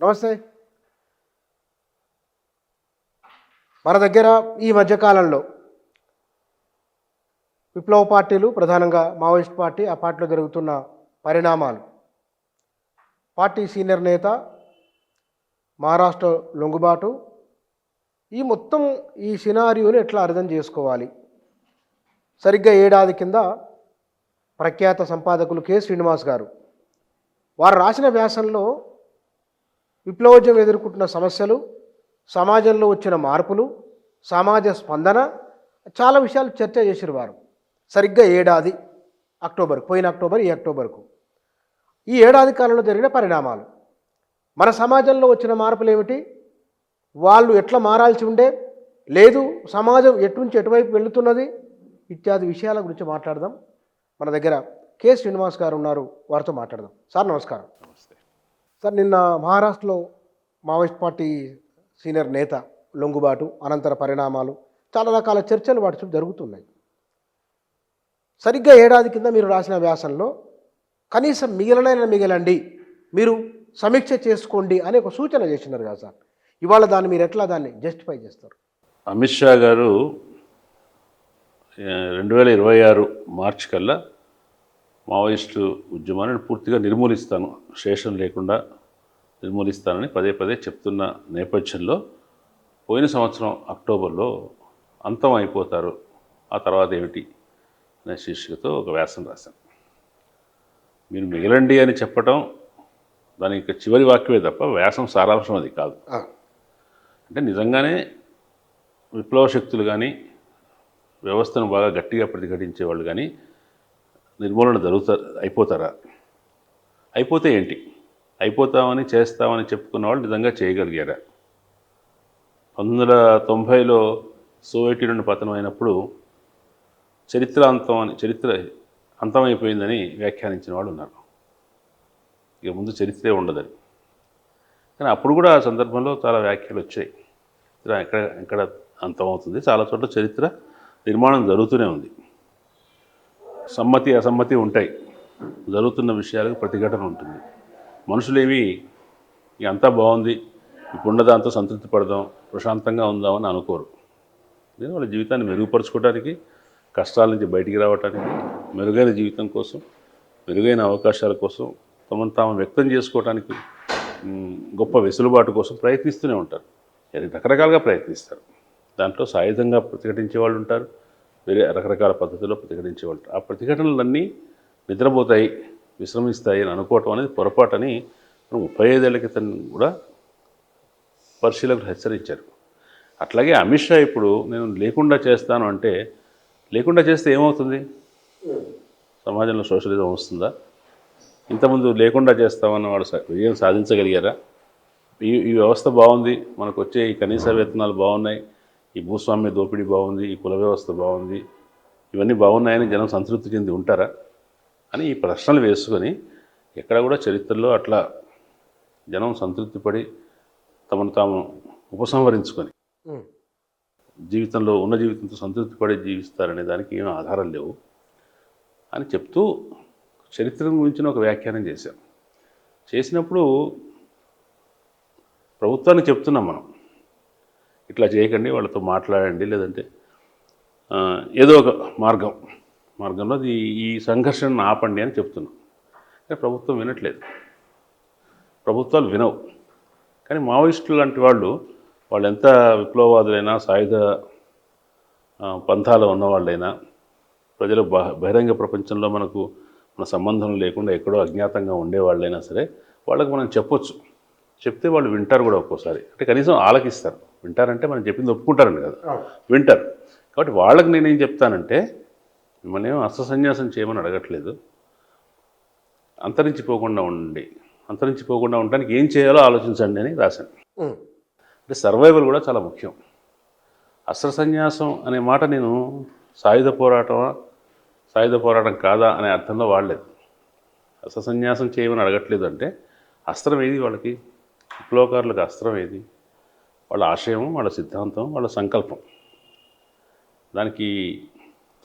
నమస్తే. మన దగ్గర ఈ మధ్యకాలంలో విప్లవ పార్టీలు ప్రధానంగా మావోయిస్ట్ పార్టీ, ఆ పార్టీలో జరుగుతున్న పరిణామాలు, పార్టీ సీనియర్ నేత మహారాష్ట్ర లొంగుబాటు, ఈ మొత్తం ఈ సినారియోని ఎట్లా అర్థం చేసుకోవాలి? సరిగ్గా ఏడాది కింద ప్రఖ్యాత సంపాదకులు కె శ్రీనివాస్ గారు వారు రాసిన వ్యాసంలో విప్లవోద్యమం ఎదుర్కొంటున్న సమస్యలు, సమాజంలో వచ్చిన మార్పులు, సమాజ స్పందన, చాలా విషయాలు చర్చ చేశారు వారు. సరిగ్గా ఏడాది అక్టోబర్, పోయిన అక్టోబర్, ఈ అక్టోబర్కు ఈ ఏడాది కాలంలో జరిగిన పరిణామాలు, మన సమాజంలో వచ్చిన మార్పులు ఏమిటి, వాళ్ళు ఎట్లా మారాల్సి ఉండే, లేదు సమాజం ఎటునుంచి ఎటువైపు వెళుతున్నది, ఇత్యాది విషయాల గురించి మాట్లాడదాం. మన దగ్గర కె శ్రీనివాస్ గారు ఉన్నారు, వారితో మాట్లాడదాం. సార్ నమస్కారం. నమస్తే సార్, నిన్న మహారాష్ట్రలో మావోయిస్ట్ పార్టీ సీనియర్ నేత లొంగుబాటు, అనంతర పరిణామాలు, చాలా రకాల చర్చలు వాటి చుట్టూ జరుగుతున్నాయి. సరిగ్గా ఏడాది కింద మీరు రాసిన వ్యాసంలో కనీసం మిగిలండి, మీరు సమీక్ష చేసుకోండి అని ఒక సూచన చేసినారు కదా సార్. ఇవాళ మీరు ఎట్లా దాన్ని జస్టిఫై చేస్తారు? అమిత్ షా గారు 2026 మార్చి కల్లా మావోయిస్టు ఉద్యమాన్ని పూర్తిగా నిర్మూలిస్తాను, శేషం లేకుండా నిర్మూలిస్తానని పదే పదే చెప్తున్న నేపథ్యంలో పోయిన సంవత్సరం అక్టోబర్లో అంతం అయిపోతారు, ఆ తర్వాత ఏమిటి అనే శీర్షికతో ఒక వ్యాసం రాశాను. మీరు మిగిలండి అని చెప్పటం దానికి చివరి వాక్యమే తప్ప వ్యాసం సారాంశం అది కాదు. అంటే నిజంగానే విప్లవ శక్తులు కానీ, వ్యవస్థను బాగా గట్టిగా ప్రతిఘటించే వాళ్ళు కానీ నిర్మూలన అయిపోతారా? అయిపోతే ఏంటి? అయిపోతామని, చేస్తామని చెప్పుకున్న వాళ్ళు నిజంగా చేయగలిగారా? 1990లో సోవియట్ యూనియన్ పతనం అయినప్పుడు చరిత్ర అంతమైపోయిందని వ్యాఖ్యానించిన వాళ్ళు ఉన్నారు. ఇక ముందు చరిత్రే ఉండదని. కానీ అప్పుడు కూడా ఆ సందర్భంలో చాలా వ్యాఖ్యలు వచ్చాయి. ఎక్కడ అంతమవుతుంది, చాలా చోట్ల చరిత్ర నిర్మాణం జరుగుతూనే ఉంది. సమ్మతి అసమ్మతి ఉంటాయి, జరుగుతున్న విషయాలకు ప్రతిఘటన ఉంటుంది. మనుషులేవి ఇక అంతా బాగుంది, ఇప్పుడున్న దాంతో సంతృప్తి పడదాం, ప్రశాంతంగా ఉందామని అనుకోరు. నేను వాళ్ళ జీవితాన్ని మెరుగుపరుచుకోవడానికి, కష్టాల నుంచి బయటికి రావడానికి, మెరుగైన జీవితం కోసం, మెరుగైన అవకాశాల కోసం, తమను తాము వ్యక్తం చేసుకోవడానికి గొప్ప వెసులుబాటు కోసం ప్రయత్నిస్తూనే ఉంటారు. రకరకాలుగా ప్రయత్నిస్తారు. దాంట్లో సాయుధంగా ప్రతిఘటించే వాళ్ళు ఉంటారు, వేరే రకరకాల పద్ధతుల్లో ప్రతిఘటించే వాళ్ళు. ఆ ప్రతిఘటనలన్నీ నిద్రపోతాయి, విశ్రమిస్తాయి అని అనుకోవటం అనేది పొరపాటని 35 ఏళ్ల క్రితం కూడా పరిశీలకులు హెచ్చరించారు. అట్లాగే అమిత్ షా ఇప్పుడు నేను లేకుండా చేస్తాను అంటే, లేకుండా చేస్తే ఏమవుతుంది? సమాజంలో సోషలిజం వస్తుందా? ఇంతకుముందు లేకుండా చేస్తామన్న వాళ్ళు విజయం సాధించగలిగారా? ఈ వ్యవస్థ బాగుంది, మనకు వచ్చే ఈ కనీస వేతనాలు బాగున్నాయి, ఈ భూస్వామ్య దోపిడీ బాగుంది, ఈ కుల వ్యవస్థ బాగుంది, ఇవన్నీ బాగున్నాయని జనం సంతృప్తి చెంది ఉంటారా అని ఈ ప్రశ్నలు వేసుకొని, ఎక్కడ కూడా చరిత్రలో అట్లా జనం సంతృప్తి పడి తమను తాము ఉపసంహరించుకొని ఉన్న జీవితంతో సంతృప్తి పడి జీవిస్తారనే దానికి ఏమీ ఆధారం లేవు అని చెప్తూ చరిత్ర గురించిన ఒక వ్యాఖ్యానం చేశాం. చేసినప్పుడు ప్రభుత్వానికి చెప్తున్నాం, మనం ఇట్లా చేయకండి, వాళ్ళతో మాట్లాడండి, లేదంటే ఏదో ఒక మార్గంలో ఈ సంఘర్షణను ఆపండి అని చెప్తున్నాం. కానీ ప్రభుత్వం వినట్లేదు, ప్రభుత్వాలు వినవు. కానీ మావోయిస్టులు లాంటి వాళ్ళు ఎంత విప్లవవాదులైనా, సాయుధ పంథాలో ఉన్నవాళ్ళైనా, ప్రజలు బహిరంగ ప్రపంచంలో మన సంబంధం లేకుండా ఎక్కడో అజ్ఞాతంగా ఉండేవాళ్ళైనా సరే, వాళ్ళకి మనం చెప్పొచ్చు. చెప్తే వాళ్ళు వింటారు కూడా ఒక్కోసారి. అంటే కనీసం ఆలకిస్తారు. వింటారంటే మనం చెప్పింది ఒప్పుకుంటారండి కదా, వింటారు. కాబట్టి వాళ్ళకి నేనేం చెప్తానంటే, మిమ్మల్ని ఏమో అస్త్రసన్యాసం చేయమని అడగట్లేదు, అంతరించిపోకుండా ఉండడానికి ఏం చేయాలో ఆలోచించండి అని రాశాను. అంటే సర్వైవల్ కూడా చాలా ముఖ్యం. అస్త్రసన్యాసం అనే మాట నేను సాయుధ పోరాటం కాదా అనే అర్థంలో వాడలేదు. అస్త్రసన్యాసం చేయమని అడగట్లేదు అంటే, అస్త్రం ఏది వాళ్ళకి? విప్లవకారులకు అస్త్రం ఏది? వాళ్ళ ఆశయం, వాళ్ళ సిద్ధాంతం, వాళ్ళ సంకల్పం. దానికి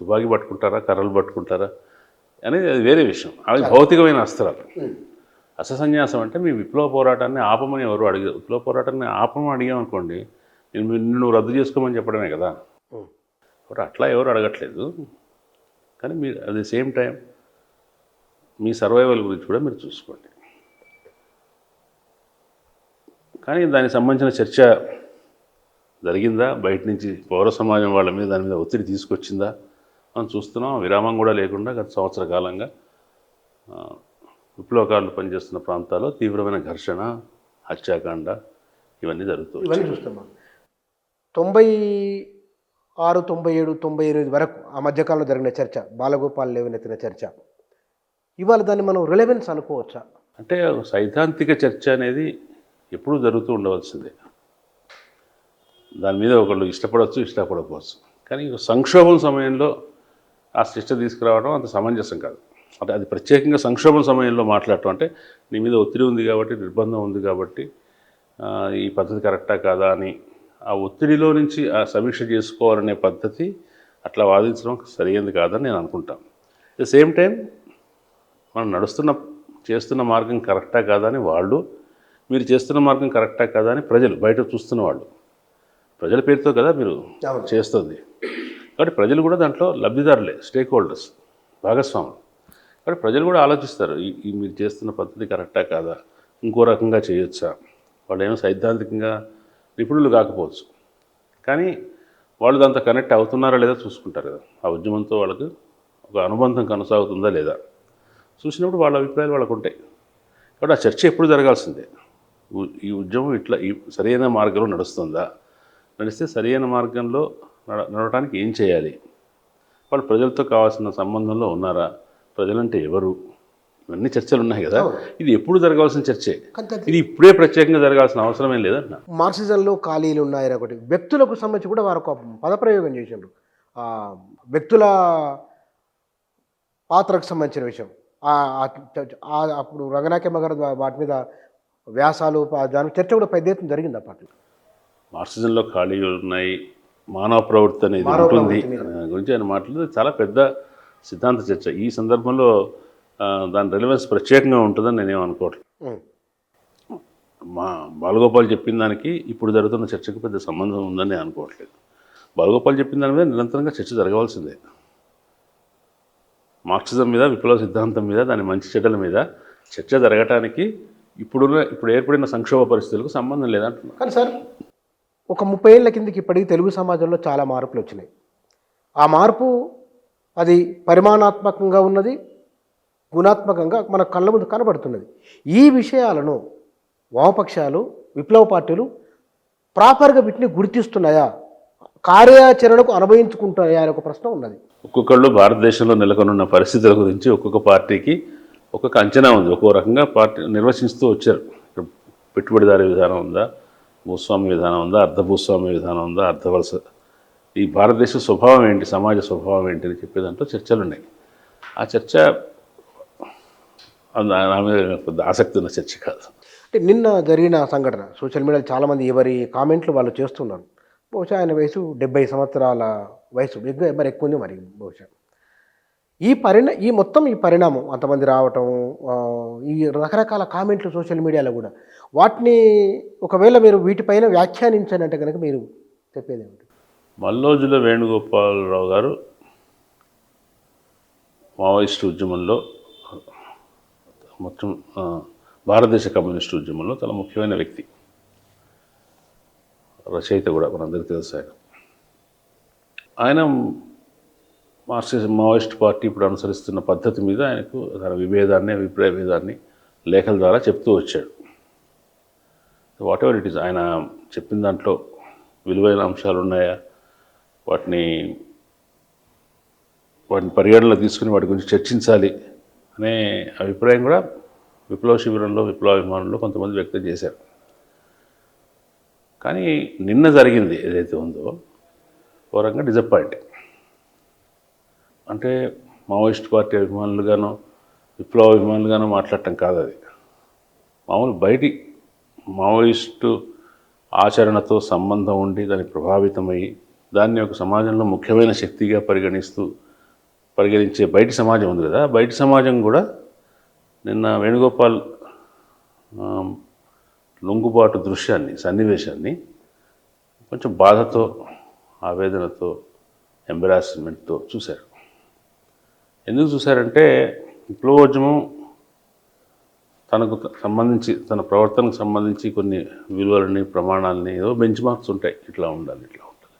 తుపాకీ పట్టుకుంటారా, కర్రలు పట్టుకుంటారా అనేది అది వేరే విషయం. అవి భౌతికమైన అస్త్రాలు. అససన్యాసం అంటే మీ విప్లవ పోరాటాన్ని ఆపమని ఎవరు అడిగారు. విప్లవ పోరాటాన్ని ఆపమని అడిగామనుకోండి, నిన్ను నువ్వు రద్దు చేసుకోమని చెప్పడమే కదా. కాబట్టి అట్లా ఎవరు అడగట్లేదు. కానీ మీరు at the same time me survival గురించి కూడా మీరు చూసుకోండి. కానీ దానికి సంబంధించిన చర్చ జరిగిందా, బయట నుంచి పౌర సమాజం వాళ్ళ మీద దాని మీద ఒత్తిడి తీసుకొచ్చిందా మనం చూస్తున్నాం. విరామం కూడా లేకుండా గత సంవత్సర కాలంగా విప్లవకారులు పనిచేస్తున్న ప్రాంతాల్లో తీవ్రమైన ఘర్షణ, హత్యాకాండ ఇవన్నీ జరుగుతాయి. చూస్తున్నాం. 96, 97, 98 వరకు ఆ మధ్యకాలంలో జరిగిన చర్చ, బాలగోపాల్ లేవనెత్తిన చర్చ, ఇవాళ దాన్ని మనం రిలవెన్స్ అనుకోవచ్చా? అంటే సైద్ధాంతిక చర్చ అనేది ఎప్పుడూ జరుగుతూ ఉండవలసిందే. దాని మీద ఒకళ్ళు ఇష్టపడవచ్చు, ఇష్టపడకపోవచ్చు. కానీ సంక్షోభం సమయంలో ఆ శిక్ష తీసుకురావడం అంత సమంజసం కాదు. అంటే అది ప్రత్యేకంగా సంక్షోభం సమయంలో మాట్లాడటం, అంటే నీ మీద ఒత్తిడి ఉంది కాబట్టి, నిర్బంధం ఉంది కాబట్టి ఈ పద్ధతి కరెక్టా కాదా అని ఆ ఒత్తిడిలో నుంచి ఆ సమీక్ష చేసుకోవాలనే పద్ధతి అట్లా వాదించడం సరైనది కాదని నేను అనుకుంటాను. అట్ ద సేమ్ టైం మనం చేస్తున్న మార్గం కరెక్టా కాదా అని వాళ్ళు, మీరు చేస్తున్న మార్గం కరెక్టా కాదా అని ప్రజలు, బయట చూస్తున్న వాళ్ళు, ప్రజల పేరుతో కదా మీరు చేస్తుంది. కాబట్టి ప్రజలు కూడా దాంట్లో లబ్ధిదారులే, స్టేక్ హోల్డర్స్, భాగస్వాములు. కాబట్టి ప్రజలు కూడా ఆలోచిస్తారు, ఈ మీరు చేస్తున్న పద్ధతి కరెక్టా కాదా, ఇంకో రకంగా చేయొచ్చా. వాళ్ళు ఏమో సైద్ధాంతికంగా నిపుణులు కాకపోవచ్చు, కానీ వాళ్ళు దాంతో కనెక్ట్ అవుతున్నారా లేదా చూసుకుంటారు కదా. ఆ ఉద్యమంతో వాళ్ళకు ఒక అనుబంధం కొనసాగుతుందా లేదా చూసినప్పుడు వాళ్ళ అభిప్రాయాలు వాళ్ళకు ఉంటాయి. కాబట్టి ఆ చర్చ ఎప్పుడు జరగాల్సిందే. ఈ ఉద్యమం ఇట్లా ఈ సరైన మార్గంలో నడుస్తుందా, నడిస్తే సరైన మార్గంలో నడవడానికి ఏం చేయాలి, వాళ్ళు ప్రజలతో కావాల్సిన సంబంధంలో ఉన్నారా, ప్రజలంటే ఎవరు, ఇవన్నీ చర్చలు ఉన్నాయి కదా. ఇది ఎప్పుడు జరగాల్సిన చర్చే, ఇది ఇప్పుడే ప్రత్యేకంగా జరగాల్సిన అవసరం ఏం లేదన్న. మార్క్సిజంలో ఖాళీలు ఉన్నాయని ఒకటి, వ్యక్తులకు సంబంధించి కూడా వారు ఒక పదప్రయోగం చేసిండ్రు. వ్యక్తుల పాత్రకు సంబంధించిన విషయం, అప్పుడు రంగనాయకమ్మ గారు వాటి మీద వ్యాసాలు, దాని చర్చ కూడా పెద్ద ఎత్తున జరిగింది అప్పట్లో. మార్క్సిజంలో ఖాళీలు ఉన్నాయి, మానవ ప్రవృత్తి అనేది ఉంటుంది గురించి ఆయన మాట్లాడేది చాలా పెద్ద సిద్ధాంత చర్చ. ఈ సందర్భంలో దాని రెలవెన్స్ ప్రత్యేకంగా ఉంటుందని నేనేం అనుకోవట్లేదు. మా బాలగోపాల్ చెప్పిన దానికి ఇప్పుడు జరుగుతున్న చర్చకు పెద్ద సంబంధం ఉందని నేను అనుకోవట్లేదు. బాలగోపాల్ చెప్పిన దాని మీద నిరంతరంగా చర్చ జరగవలసిందే. మార్క్సిజం మీద, విప్లవ సిద్ధాంతం మీద, దాని మంచి చెడ్డల మీద చర్చ జరగటానికి ఇప్పుడు ఏర్పడిన సంక్షోభ పరిస్థితులకు సంబంధం లేదంటున్నాను. కానీ సార్, ఒక 30 ఏళ్ల కిందకి ఇప్పటికీ తెలుగు సమాజంలో చాలా మార్పులు వచ్చినాయి. ఆ మార్పు అది పరిమాణాత్మకంగా ఉన్నది, గుణాత్మకంగా మన కళ్ళ ముందు కనబడుతున్నది. ఈ విషయాలను వామపక్షాలు, విప్లవ పార్టీలు ప్రాపర్గా వీటిని గుర్తిస్తున్నాయా, కార్యాచరణకు అనుభవించుకుంటాయా అనే ఒక ప్రశ్న ఉన్నది. ఒక్కొక్కళ్ళు భారతదేశంలో నెలకొనున్న పరిస్థితుల గురించి ఒక్కొక్క పార్టీకి ఒక్కొక్క అంచనా ఉంది, ఒక్కో రకంగా పార్టీ నిర్వచిస్తూ వచ్చారు. పెట్టుబడిదారీ విధానం ఉందా, భూస్వామ్య విధానం ఉందా, అర్ధభూస్వామ్య విధానం ఉందా, అర్ధవలస, ఈ భారతదేశ స్వభావం ఏంటి, సమాజ స్వభావం ఏంటి అని చెప్పే దాంట్లో చర్చలు ఉన్నాయి. ఆ చర్చ నా మీద పెద్ద ఆసక్తి ఉన్న చర్చ కాదు. అంటే నిన్న జరిగిన సంఘటన సోషల్ మీడియాలో చాలామంది ఎవరి కామెంట్లు వాళ్ళు చేస్తున్నారు. బహుశా ఆయన వయసు 70 సంవత్సరాల వయసు, మరి ఎక్కువ ఉంది మరి బహుశా. ఈ మొత్తం పరిణామం, అంతమంది రావటం, ఈ రకరకాల కామెంట్లు సోషల్ మీడియాలో కూడా, వాటిని ఒకవేళ మీరు వీటిపైన వ్యాఖ్యానించానంటే కనుక మీరు చెప్పేది ఏమిటి? మల్లోజుల వేణుగోపాలరావు గారు మావోయిస్టు ఉద్యమంలో, మొత్తం భారతదేశ కమ్యూనిస్టు ఉద్యమంలో చాలా ముఖ్యమైన వ్యక్తి, రచయిత కూడా, మనందరికీ తెలుసు. ఆయన మావోయిస్ట్ పార్టీ ఇప్పుడు అనుసరిస్తున్న పద్ధతి మీద ఆయనకు తన విభేదాన్ని, అభిప్రాయ భేదాన్ని లేఖల ద్వారా చెప్తూ వచ్చాడు. వాట్ ఎవర్ ఇట్ ఈస్, ఆయన చెప్పిన దాంట్లో విలువైన అంశాలు ఉన్నాయా, వాటిని పరిగణనలో తీసుకుని వాటి గురించి చర్చించాలి అనే అభిప్రాయం కూడా విప్లవ శిబిరంలో, విప్లవాభిమానుల్లో కొంతమంది వ్యక్తం చేశారు. కానీ నిన్న జరిగింది ఏదైతే ఉందో ఓ రకంగా డిసప్పాయింటింగ్. అంటే మావోయిస్ట్ పార్టీ అభిమానులుగానో, విప్లవ అభిమానులుగానో మాట్లాడటం కాదు అది. మామూలు బయటి మావోయిస్టు ఆచరణతో సంబంధం ఉండి దానికి ప్రభావితమయ్యి దాన్ని ఒక సమాజంలో ముఖ్యమైన శక్తిగా పరిగణించే బయటి సమాజం ఉంది కదా, బయటి సమాజం కూడా నిన్న వేణుగోపాల్ లొంగుబాటు దృశ్యాన్ని, సన్నివేశాన్ని కొంచెం బాధతో, ఆవేదనతో, ఎంబరాస్మెంట్తో చూశారు. ఎందుకు చూశారంటే విప్లవోద్యమం తనకు సంబంధించి, తన ప్రవర్తనకు సంబంధించి కొన్ని విలువలని, ప్రమాణాలని, ఏదో బెంచ్ మార్క్స్ ఉంటాయి, ఇట్లా ఉండాలి, ఇట్లా ఉండాలి.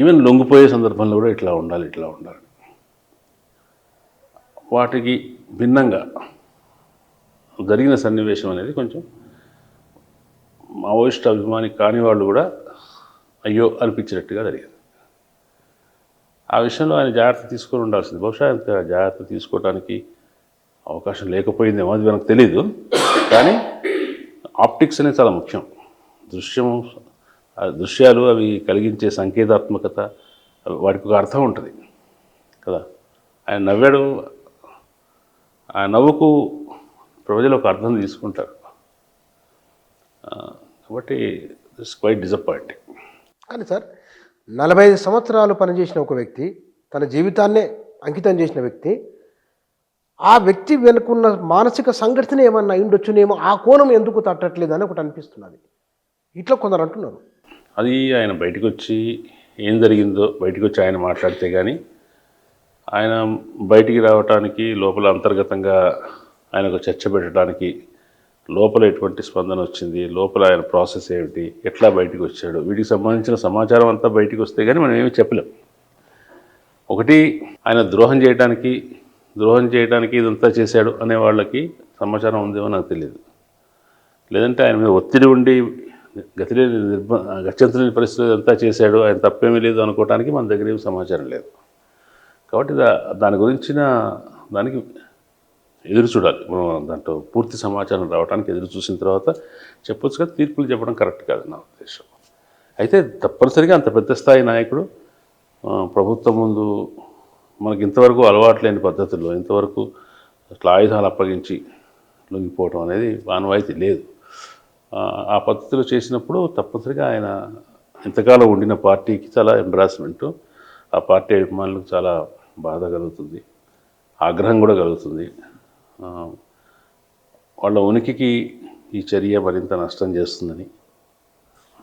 ఈవెన్ లొంగిపోయే సందర్భంలో కూడా ఇట్లా ఉండాలి, ఇట్లా ఉండాలి. వాటికి భిన్నంగా జరిగిన సన్నివేశం అనేది కొంచెం మావోయిస్ట్ అభిమాని కాని వాళ్ళు కూడా అయ్యో అనిపించినట్టుగా జరిగింది. ఆ విషయంలో ఆయన జాగ్రత్త తీసుకొని ఉండాల్సింది. బహుశా అంత జాగ్రత్త తీసుకోవడానికి అవకాశం లేకపోయిందేమో, అది మనకు తెలీదు. కానీ ఆప్టిక్స్ అనేది చాలా ముఖ్యం. దృశ్యాలు అవి కలిగించే సంకేతాత్మకత, వాటికి ఒక అర్థం ఉంటుంది కదా. ఆయన నవ్వాడు, ఆ నవ్వుకు ప్రజలు ఒక అర్థం తీసుకుంటారు. కాబట్టి ఇట్స్ క్వైట్ డిసప్పాయింటింగ్. కానీ సార్, 45 సంవత్సరాలు పనిచేసిన ఒక వ్యక్తి, తన జీవితాన్నే అంకితం చేసిన వ్యక్తి, ఆ వ్యక్తి వెనుకున్న మానసిక సంఘటన ఏమన్నా అయిండొచ్చునేమో, ఆ కోణం ఎందుకు తట్టట్లేదు అని ఒకటి అనిపిస్తున్నది. ఇట్లా కొందరు అంటున్నారు. అది ఆయన బయటకు వచ్చి ఏం జరిగిందో బయటకు వచ్చి ఆయన మాట్లాడితే కానీ, ఆయన బయటికి రావటానికి, లోపల అంతర్గతంగా ఆయనకు చర్చ పెట్టడానికి, లోపల ఎటువంటి స్పందన వచ్చింది, లోపల ఆయన ప్రాసెస్ ఏమిటి, ఎట్లా బయటికి వచ్చాడు, వీటికి సంబంధించిన సమాచారం అంతా బయటికి వస్తే కానీ మనం ఏమీ చెప్పలేం. ఒకటి, ఆయన ద్రోహం చేయడానికి ఇదంతా చేశాడు అనే వాళ్ళకి సమాచారం ఉందేమో నాకు తెలియదు. లేదంటే ఆయన మీద ఒత్తిడి ఉండి గత్యంతరలేని పరిస్థితులు ఇదంతా చేశాడు, ఆయన తప్పేమీ లేదు అనుకోవడానికి మన దగ్గర ఏమి సమాచారం లేదు. కాబట్టి దాని గురించిన దానికి ఎదురు చూడాలి. మనం దాంట్లో పూర్తి సమాచారం రావడానికి ఎదురు చూసిన తర్వాత చెప్పొచ్చు కదా. తీర్పులు చెప్పడం కరెక్ట్ కాదు నా ఉద్దేశం. అయితే తప్పనిసరిగా అంత పెద్ద స్థాయి నాయకుడు ప్రభుత్వం ముందు మనకి ఇంతవరకు అలవాటు లేని పద్ధతుల్లో, ఇంతవరకు అట్లా ఆయుధాలు అప్పగించి లొంగిపోవడం అనేది ఆనవాయితీ లేదు. ఆ పద్ధతిలో చేసినప్పుడు తప్పనిసరిగా ఆయన ఇంతకాలం ఉండిన పార్టీకి చాలా ఎంబరాస్మెంటు, ఆ పార్టీ అభిమానులకు చాలా బాధ కలుగుతుంది, ఆగ్రహం కూడా కలుగుతుంది. వాళ్ళ ఉనికికి ఈ చర్య మరింత నష్టం చేస్తుందని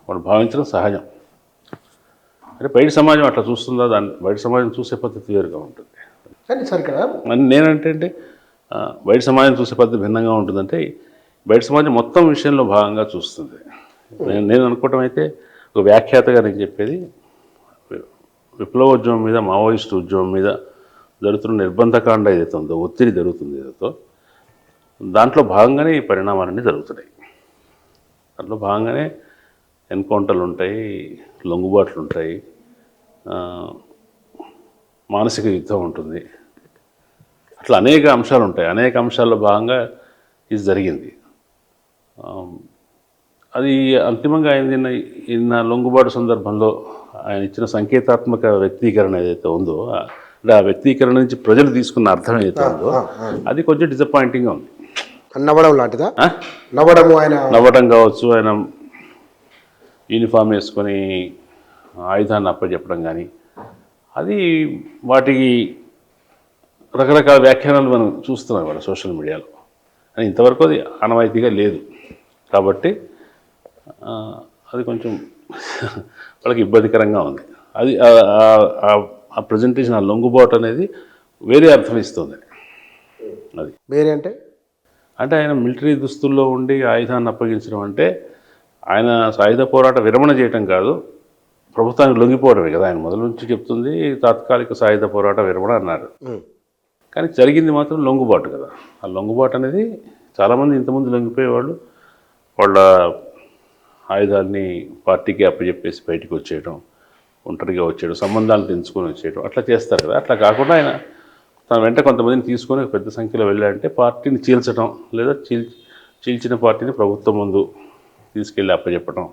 వాళ్ళు భావించడం సహజం. అంటే బయట సమాజం అట్లా చూస్తుందా, బయట సమాజం చూసే పద్ధతి వేరుగా ఉంటుంది. కానీ సార్ ఇక్కడ నేనంటే బయట సమాజం చూసే పద్ధతి భిన్నంగా ఉంటుందంటే, బయట సమాజం మొత్తం విషయంలో భాగంగా చూస్తుంది. నేను అనుకోవటం అయితే, ఒక వ్యాఖ్యాతగా నేను చెప్పేది, విప్లవోద్యమం మీద, మావోయిస్టు ఉద్యమం మీద జరుగుతున్న నిర్బంధకాండ ఏదైతే ఉందో, ఒత్తిడి జరుగుతుంది ఏదైతే, దాంట్లో భాగంగానే ఈ పరిణామాలన్నీ జరుగుతున్నాయి. దాంట్లో భాగంగానే ఎన్కౌంటర్లు ఉంటాయి, లొంగుబాట్లు ఉంటాయి, మానసిక యుద్ధం ఉంటుంది, అట్లా అనేక అంశాలు ఉంటాయి. అనేక అంశాల్లో భాగంగా ఇది జరిగింది. అది అంతిమంగా ఆయన లొంగుబాటు సందర్భంలో ఆయన ఇచ్చిన సంకేతాత్మక వ్యక్తీకరణ ఏదైతే ఉందో, అంటే ఆ వ్యక్తీకరణ నుంచి ప్రజలు తీసుకున్న అర్థం ఏదైతే ఉందో, అది కొంచెం డిసప్పాయింటింగ్గా ఉంది. నవ్వడం లాంటిదా? నవ్వడం కావచ్చు, ఆయన యూనిఫామ్ వేసుకొని ఆయుధాన్ని అప్పచెప్పడం కానీ, అది వాటికి రకరకాల వ్యాఖ్యానాలు మనం చూస్తున్నాం వాళ్ళ సోషల్ మీడియాలో. అని ఇంతవరకు అది ఆనవాయితీగా లేదు. కాబట్టి అది కొంచెం వాళ్ళకి ఇబ్బందికరంగా ఉంది. అది ఆ ప్రజెంటేషన్, ఆ లొంగుబాటు అనేది వేరే అర్థం ఇస్తుంది. అది వేరే అంటే ఆయన మిలిటరీ దుస్తుల్లో ఉండి ఆయుధాన్ని అప్పగించడం అంటే, ఆయన సాయుధ పోరాట విరమణ చేయటం కాదు, ప్రభుత్వానికి లొంగిపోవడమే కదా. ఆయన మొదలు నుంచి చెప్తుంది తాత్కాలిక సాయుధ పోరాట విరమణ అన్నారు. కానీ జరిగింది మాత్రం లొంగుబాటు కదా. ఆ లొంగుబాటు అనేది చాలామంది ఇంతకుముందు లొంగిపోయేవాళ్ళు వాళ్ళ ఆయుధాన్ని పార్టీకి అప్పచెప్పేసి బయటికి వచ్చేయడం, ఒంటరిగా వచ్చేయడం, సంబంధాలు తెంచుకొని వచ్చేయడం, అట్లా చేస్తారు కదా. అట్లా కాకుండా ఆయన తన వెంట కొంతమందిని తీసుకొని పెద్ద సంఖ్యలో వెళ్ళాలంటే పార్టీని చీల్చడం, లేదా చీల్చిన పార్టీని ప్రభుత్వం ముందు తీసుకెళ్ళి అప్పచెప్పడం,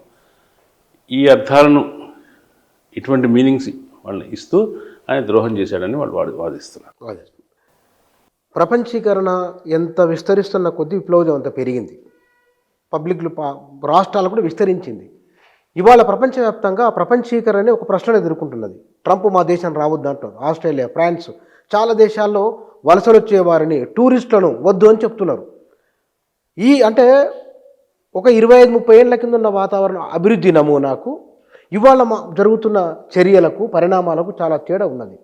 ఈ అర్థాలను, ఇటువంటి మీనింగ్స్ వాళ్ళని ఇస్తూ ఆయన ద్రోహం చేశాడని వాళ్ళు వాదిస్తున్నారు. ప్రపంచీకరణ ఎంత విస్తరిస్తున్న కొద్దీ విప్లవం అంత పెరిగింది. పబ్లిక్లు రాష్ట్రాలు కూడా విస్తరించింది. ఇవాళ ప్రపంచవ్యాప్తంగా ప్రపంచీకరణ ఒక ప్రశ్నను ఎదుర్కొంటున్నది. ట్రంప్ మా దేశం రావద్దు అంటారు. ఆస్ట్రేలియా, ఫ్రాన్స్, చాలా దేశాల్లో వలసలు వచ్చే వారిని, టూరిస్టులను వద్దు అని చెప్తున్నారు. అంటే ఒక 25-30 ఏళ్ల కింద ఉన్న వాతావరణం అభివృద్ధి నమూనాకు ఇవాళ జరుగుతున్న చర్యలకు పరిణామాలకు చాలా తేడా ఉన్నది.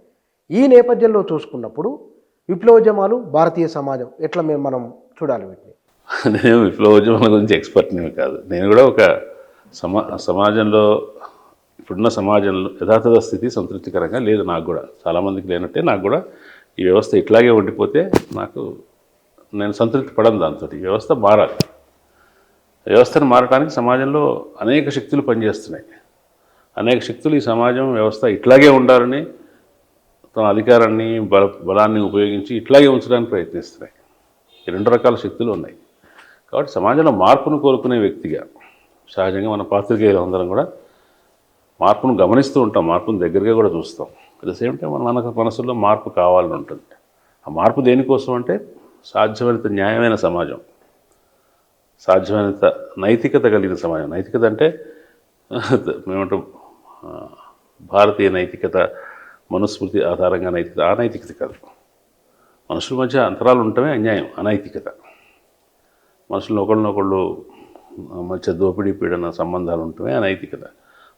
ఈ నేపథ్యంలో చూసుకున్నప్పుడు విప్లవోద్యమాలు భారతీయ సమాజం ఎట్లా మనం చూడాలి వీటిని? నేను విప్లవోద్యమాల గురించి ఎక్స్పర్ట్ని కాదు. నేను కూడా ఒక సమాజంలో ఇప్పుడున్న సమాజంలో యథాతథ స్థితి సంతృప్తికరంగా లేదు. నాకు కూడా చాలామందికి లేనట్టే నాకు కూడా ఈ వ్యవస్థ ఇట్లాగే ఉండిపోతే నేను సంతృప్తి పడను. దాంతో ఈ వ్యవస్థ మారాలి. వ్యవస్థను మారడానికి సమాజంలో అనేక శక్తులు పనిచేస్తున్నాయి. అనేక శక్తులు ఈ సమాజం వ్యవస్థ ఇట్లాగే ఉండాలని తన అధికారాన్ని బలాన్ని ఉపయోగించి ఇట్లాగే ఉంచడానికి ప్రయత్నిస్తున్నాయి. ఈ రెండు రకాల శక్తులు ఉన్నాయి. కాబట్టి సమాజంలో మార్పును కోరుకునే వ్యక్తిగా సహజంగా మన పాత్రికేయులు అందరం కూడా మార్పును గమనిస్తూ ఉంటాం, మార్పును దగ్గరగా కూడా చూస్తాం. అట్ ద సేమ్ టైం మన మనసులో మార్పు కావాలని ఉంటుంది. ఆ మార్పు దేనికోసం అంటే సాధ్యమైనంత న్యాయమైన సమాజం, సాధ్యమైనంత నైతికత కలిగిన సమాజం. నైతికత అంటే మేమంటాం భారతీయ నైతికత, మనుస్మృతి ఆధారంగా నైతికత. ఆ నైతికత కాదు. మనుషుల మధ్య అంతరాలు ఉండటమే అన్యాయం, అనైతికత. మనుషులను ఒకళ్ళనొకళ్ళు మధ్య దోపిడీ పీడన సంబంధాలు ఉండటమే అనైతికత.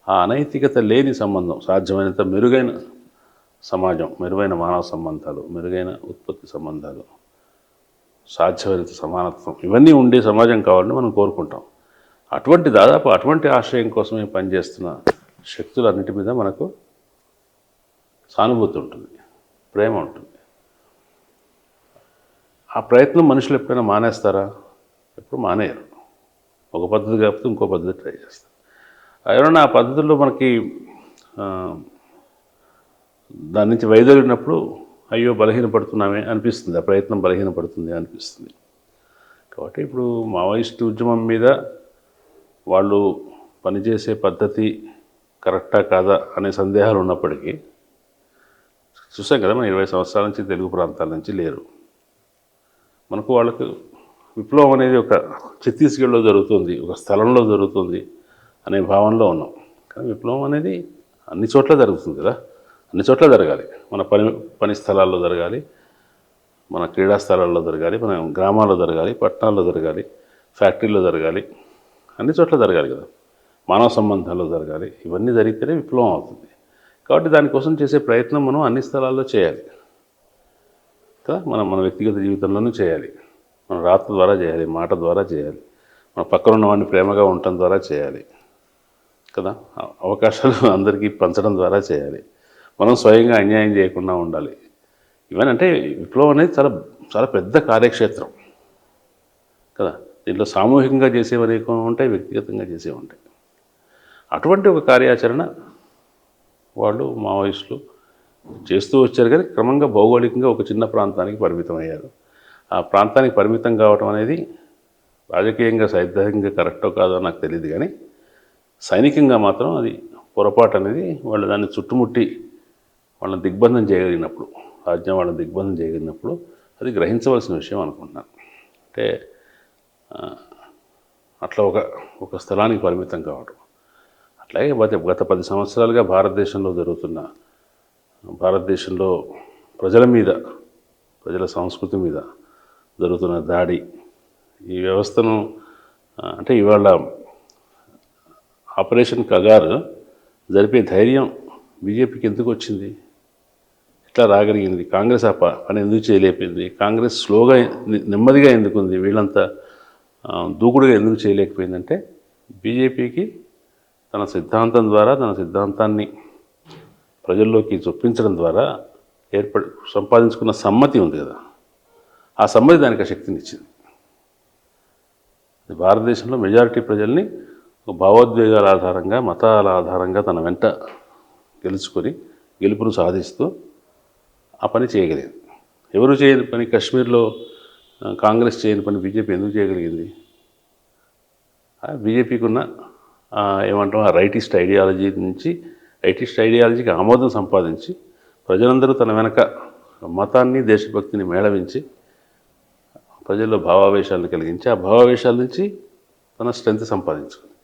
ఆ అనైతికత లేని సంబంధం, సాధ్యమైనంత మెరుగైన సమాజం, మెరుగైన మానవ సంబంధాలు, మెరుగైన ఉత్పత్తి సంబంధాలు, సాధ్యమైనంత సమానత్వం, ఇవన్నీ ఉండే సమాజం కావాలని మనం కోరుకుంటాం. దాదాపు అటువంటి ఆశయం కోసమే పనిచేస్తున్న శక్తులన్నిటి మీద మనకు సానుభూతి ఉంటుంది, ప్రేమ ఉంటుంది. ఆ ప్రయత్నం మనుషులు ఎప్పుడైనా మానేస్తారా? ఎప్పుడు మానేయరు. ఒక పద్ధతి కాకపోతే ఇంకో పద్ధతి ట్రై చేస్తారు. ఎవరైనా ఆ పద్ధతుల్లో మనకి దాని నుంచి వైదొలిగినప్పుడు అయ్యో బలహీనపడుతున్నామే అనిపిస్తుంది. ఆ ప్రయత్నం బలహీనపడుతుంది అనిపిస్తుంది. కాబట్టి ఇప్పుడు మావోయిస్టు ఉద్యమం మీద వాళ్ళు పనిచేసే పద్ధతి కరెక్టా కాదా అనే సందేహాలు ఉన్నప్పటికీ చూసాం కదా, మనం 20 సంవత్సరాల నుంచి తెలుగు ప్రాంతాల నుంచి లేరు. మనకు వాళ్ళకు విప్లవం అనేది ఒక ఛత్తీస్గఢ్లో జరుగుతుంది, ఒక స్థలంలో జరుగుతుంది అనే భావనలో ఉన్నాం. కానీ విప్లవం అనేది అన్ని చోట్ల జరుగుతుంది కదా, అన్ని చోట్ల జరగాలి. మన పని స్థలాల్లో జరగాలి, మన క్రీడా స్థలాల్లో జరగాలి, మన గ్రామాల్లో జరగాలి, పట్టణాల్లో జరగాలి, ఫ్యాక్టరీలో జరగాలి, అన్ని చోట్ల జరగాలి కదా, మానవ సంబంధాల్లో జరగాలి. ఇవన్నీ జరిగితేనే విప్లవం అవుతుంది. కాబట్టి దానికోసం చేసే ప్రయత్నం మనం అన్ని స్థలాల్లో చేయాలి కదా. మన వ్యక్తిగత జీవితంలోనూ చేయాలి, మన రాత ద్వారా చేయాలి, మాట ద్వారా చేయాలి, మన పక్కన ఉన్న వాడిని ప్రేమగా ఉండటం ద్వారా చేయాలి కదా, అవకాశాలు అందరికీ పంచడం ద్వారా చేయాలి, మనం స్వయంగా అన్యాయం చేయకుండా ఉండాలి. ఇవన్నీ అంటే విప్లవం అనేది చాలా చాలా పెద్ద కార్యక్షేత్రం కదా. దీంట్లో సామూహికంగా చేసేవి అనేక ఉంటాయి, వ్యక్తిగతంగా చేసేవి ఉంటాయి. అటువంటి ఒక కార్యాచరణ వాళ్ళు మావోయిస్టులు చేస్తూ వచ్చారు. కానీ క్రమంగా భౌగోళికంగా ఒక చిన్న ప్రాంతానికి పరిమితం అయ్యారు. ఆ ప్రాంతానికి పరిమితం కావటం అనేది రాజకీయంగా సైద్ధాంతికంగా కరెక్టో కాదో నాకు తెలియదు, కానీ సైనికంగా మాత్రం అది పొరపాటు అనేది. వాళ్ళు దాన్ని చుట్టుముట్టి వాళ్ళని దిగ్బంధం చేయగలిగినప్పుడు, రాజ్యం వాళ్ళని దిగ్బంధం చేయగలిగినప్పుడు అది గ్రహించవలసిన విషయం అనుకుంటున్నాను. అంటే అట్లా ఒక స్థలానికి పరిమితం కావడం. అట్లాగే గత 10 సంవత్సరాలుగా భారతదేశంలో ప్రజల మీద, ప్రజల సంస్కృతి మీద జరుగుతున్న దాడి, ఈ వ్యవస్థను అంటే ఇవాళ ఆపరేషన్ కగారు జరిపే ధైర్యం బీజేపీకి ఎందుకు వచ్చింది? ఎట్లా రాగలిగింది? కాంగ్రెస్ ఆ పని ఎందుకు చేయలేకపోయింది? కాంగ్రెస్ స్లోగా నెమ్మదిగా ఎందుకుంది? వీళ్ళంతా దూకుడుగా ఎందుకు చేయలేకపోయిందంటే బీజేపీకి తన సిద్ధాంతం ద్వారా, తన సిద్ధాంతాన్ని ప్రజల్లోకి చొప్పించడం ద్వారా సంపాదించుకున్న సమ్మతి ఉంది కదా, ఆ సమ్మతి దానికి ఆ శక్తిని ఇచ్చింది. భారతదేశంలో మెజారిటీ ప్రజల్ని భావోద్వేగాల ఆధారంగా, మతాల ఆధారంగా తన వెంట గెలుపును సాధిస్తూ ఆ పని చేయగలిగింది. ఎవరు చేయని పని, కాశ్మీర్లో కాంగ్రెస్ చేయని పని బీజేపీ ఎందుకు చేయగలిగింది? బీజేపీకి ఉన్న ఏమంటాం ఆ రైటిస్ట్ ఐడియాలజీకి ఆమోదం సంపాదించి ప్రజలందరూ తన వెనక మతాన్ని, దేశభక్తిని మేళవించి ప్రజల్లో భావావేశాలను కలిగించి ఆ భావావేశాల నుంచి తన స్ట్రెంత్ సంపాదించుకుంది.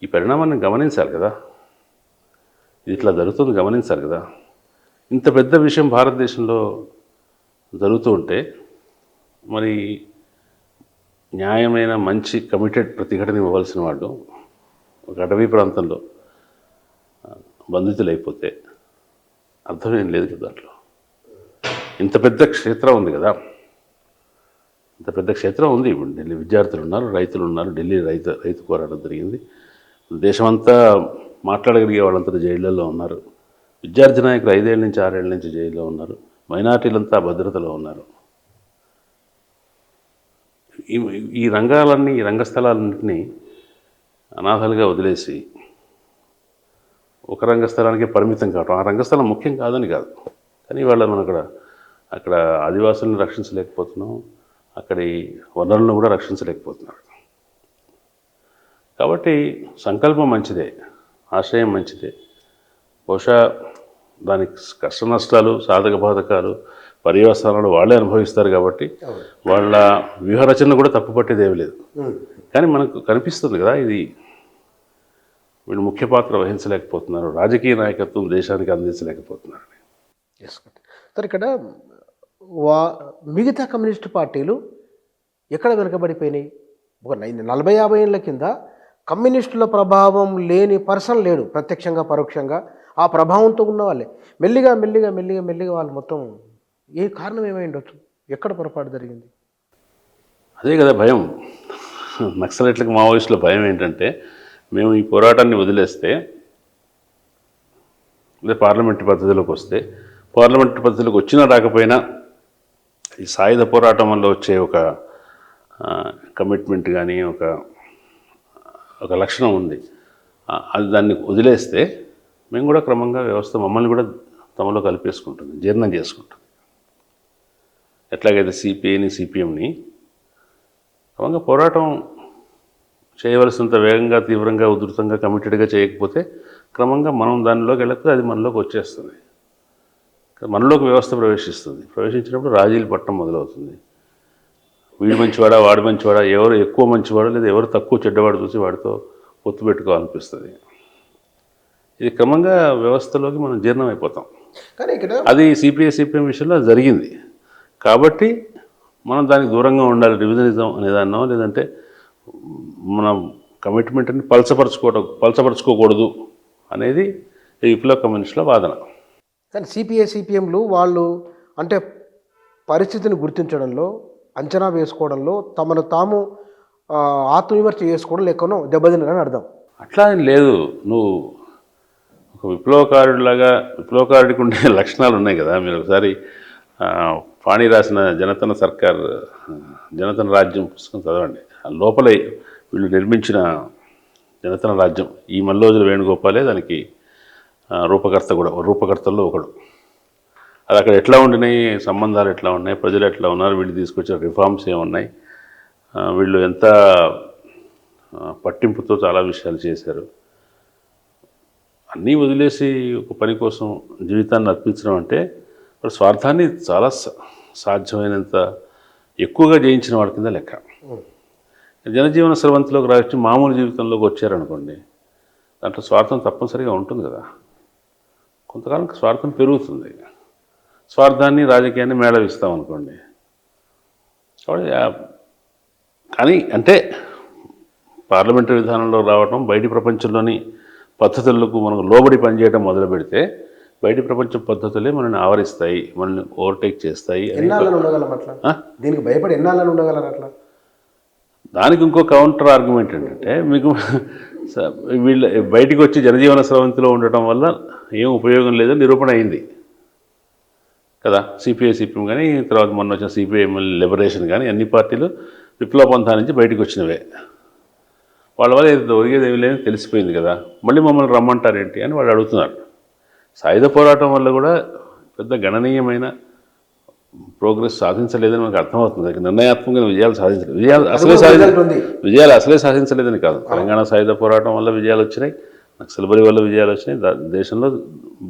ఈ పరిణామాన్ని గమనించాలి కదా, ఇది ఇట్లా జరుగుతుంది గమనించాలి కదా. ఇంత పెద్ద విషయం భారతదేశంలో జరుగుతూ ఉంటే మరి న్యాయమైన మంచి కమిటెడ్ ప్రతిఘటన ఇవ్వవలసిన వాళ్ళు ఒక అటవీ ప్రాంతంలో బంధితులైపోతే అర్థమేం లేదు కదా దాంట్లో. ఇంత పెద్ద క్షేత్రం ఉంది కదా, ఇంత పెద్ద క్షేత్రం ఉంది. ఇప్పుడు ఢిల్లీ విద్యార్థులు ఉన్నారు, రైతులు ఉన్నారు, ఢిల్లీ రైతు పోరాటం జరిగింది, దేశమంతా మాట్లాడగలిగే వాళ్ళంతా జైళ్ళల్లో ఉన్నారు, విద్యార్థి నాయకులు 5 ఏళ్ళ నుంచి 6 ఏళ్ళ నుంచి జైల్లో ఉన్నారు, మైనార్టీలంతా భద్రతలో ఉన్నారు. ఈ రంగాలన్నీ, ఈ రంగస్థలాలన్నింటినీ అనాథలుగా వదిలేసి ఒక రంగస్థలానికే పరిమితం కావటం, ఆ రంగస్థలం ముఖ్యం కాదని కాదు, కానీ వాళ్ళ మనం అక్కడ ఆదివాసులను రక్షించలేకపోతున్నాం, అక్కడి వనరులను కూడా రక్షించలేకపోతున్నారు. కాబట్టి సంకల్పం మంచిదే, ఆశయం మంచిదే, బహుశా దానికి కష్ట నష్టాలు, సాధక బాధకాలు, పర్యవసానాలు వాళ్ళే అనుభవిస్తారు. కాబట్టి వాళ్ళ వ్యూహరచన కూడా తప్పుపట్టేదేమీ లేదు. కానీ మనకు కనిపిస్తుంది కదా, ఇది వీళ్ళు ముఖ్య పాత్ర వహించలేకపోతున్నారు, రాజకీయ నాయకత్వం దేశానికి అందించలేకపోతున్నారు. సార్, ఇక్కడ మిగతా కమ్యూనిస్టు పార్టీలు ఎక్కడ వెనుకబడిపోయినాయి? ఒక 40-50 ఏళ్ళ కింద కమ్యూనిస్టుల ప్రభావం లేని పర్సన్ లేడు, ప్రత్యక్షంగా పరోక్షంగా ఆ ప్రభావంతో ఉన్న వాళ్ళే మెల్లిగా మెల్లిగా మెల్లిగా మెల్లిగా వాళ్ళు మొత్తం. ఏ కారణం ఏమై ఉండొచ్చు? ఎక్కడ పొరపాటు జరిగింది? అదే కదా భయం. నక్సలైట్లకు, మావోయిస్టుల భయం ఏంటంటే, మేము ఈ పోరాటాన్ని వదిలేస్తే, లేదా పార్లమెంటరీ పద్ధతిలోకి వస్తే, పార్లమెంటరీ పద్ధతిలోకి వచ్చినా రాకపోయినా ఈ సాయుధ పోరాటం వల్ల వచ్చే ఒక కమిట్మెంట్ కానీ ఒక లక్షణం ఉంది, అది దాన్ని వదిలేస్తే మేము కూడా క్రమంగా వ్యవస్థ మమ్మల్ని కూడా తమలో కలిపేసుకుంటుంది, జీర్ణం చేసుకుంటుంది. ఎట్లాగైతే సిపిఐని, సిపిఎంని క్రమంగా పోరాటం చేయవలసినంత వేగంగా, తీవ్రంగా, ఉధృతంగా, కమిటెడ్గా చేయకపోతే క్రమంగా మనం దానిలోకి వెళ్ళకపోతే అది మనలోకి వచ్చేస్తుంది, మనలోకి వ్యవస్థ ప్రవేశిస్తుంది. ప్రవేశించినప్పుడు రాజీలు పట్టడం మొదలవుతుంది. వీడు మంచివాడా, వాడు మంచివాడా, ఎవరు ఎక్కువ మంచివాడు లేదా ఎవరు తక్కువ చెడ్డవాడు చూసి వాడితో పొత్తు పెట్టుకోవాలనిపిస్తుంది. ఇది క్రమంగా వ్యవస్థలోకి మనం జీర్ణం అయిపోతాం. కానీ ఇక్కడ అది సిపిఐ, సిపిఎం విషయంలో జరిగింది. కాబట్టి మనం దానికి దూరంగా ఉండాలి, రివిజనిజం అనేదాన్నో, లేదంటే మనం కమిట్మెంట్ని పలచపరుచుకోకూడదు అనేది ఈ విప్లవ కమ్యూనిస్టుల వాదన. కానీ సిపిఐ, సిపిఎంలు వాళ్ళు అంటే పరిస్థితిని గుర్తించడంలో, అంచనా వేసుకోవడంలో, తమను తాము ఆత్మవిమర్శ చేసుకోవడం లెక్కనో దెబ్బతిన్నారని అర్థం. అట్లా ఏం లేదు. నువ్వు ఒక విప్లవకారుడికి ఉండే లక్షణాలు ఉన్నాయి కదా. మీరు ఒకసారి పాణి రాసిన జనతన రాజ్యం పుస్తకం చదవండి. లోపల వీళ్ళు నిర్మించిన జనతన రాజ్యం, ఈ మల్లోజుల వేణుగోపాలే దానికి రూపకర్తల్లో ఒకడు. అది అక్కడ ఎట్లా ఉండినాయి, సంబంధాలు ఎట్లా ఉన్నాయి, ప్రజలు ఎట్లా ఉన్నారు, వీళ్ళు తీసుకొచ్చిన రిఫార్మ్స్ ఏమున్నాయి, వీళ్ళు ఎంత పట్టింపుతో చాలా విషయాలు చేశారు, అన్నీ వదిలేసి ఒక పని కోసం జీవితాన్ని అర్పించడం అంటే వాడు స్వార్థాన్ని చాలా సాధ్యమైనంత ఎక్కువగా జయించిన వాడి కింద లెక్క. జనజీవన స్రవంతిలోకి రాసి మామూలు జీవితంలోకి వచ్చారనుకోండి, దాంట్లో స్వార్థం తప్పనిసరిగా ఉంటుంది కదా. కొంతకాలం స్వార్థం పెరుగుతుంది, స్వార్థాన్ని, రాజకీయాన్ని మేళవిస్తాం అనుకోండి. కాబట్టి కానీ అంటే పార్లమెంటరీ విధానంలో రావడం, బయటి ప్రపంచంలోని పద్ధతులకు మనం లోబడి పనిచేయడం మొదలు పెడితే బయటి ప్రపంచం పద్ధతులే మనల్ని ఆవరిస్తాయి, మనల్ని ఓవర్టేక్ చేస్తాయి. దీనికి భయపడి ఎన్నాళ్ళని ఉండగలరు అట్లా? దానికి ఇంకో కౌంటర్ ఆర్గ్యుమెంట్ ఏంటంటే, మీకు వీళ్ళ బయటికి వచ్చి జనజీవన స్రవంతిలో ఉండటం వల్ల ఏం ఉపయోగం లేదని నిరూపణ అయింది కదా. సిపిఐ, సిపిఎం కానీ, తర్వాత మొన్న వచ్చిన సిపిఐఎం లిబరేషన్ కానీ, అన్ని పార్టీలు విప్లవ పంథా నుంచి బయటకు వచ్చినవే. వాళ్ళ వల్ల ఏదో ఒరిగేది ఏమి లేదని తెలిసిపోయింది కదా, మళ్ళీ మమ్మల్ని రమ్మంటారేంటి అని వాళ్ళు అడుగుతున్నారు. సాయుధ పోరాటం వల్ల కూడా పెద్ద గణనీయమైన ప్రోగ్రెస్ సాధించలేదని మనకు అర్థమవుతుంది. నిర్ణయాత్మకమైన విజయాలు సాధించలేదు, విజయాలు అసలే సాధించలేదని కాదు. తెలంగాణ సాయుధ పోరాటం వల్ల విజయాలు వచ్చినాయి, నక్సల్బరీ వల్ల విజయాలు వచ్చినాయి, దేశంలో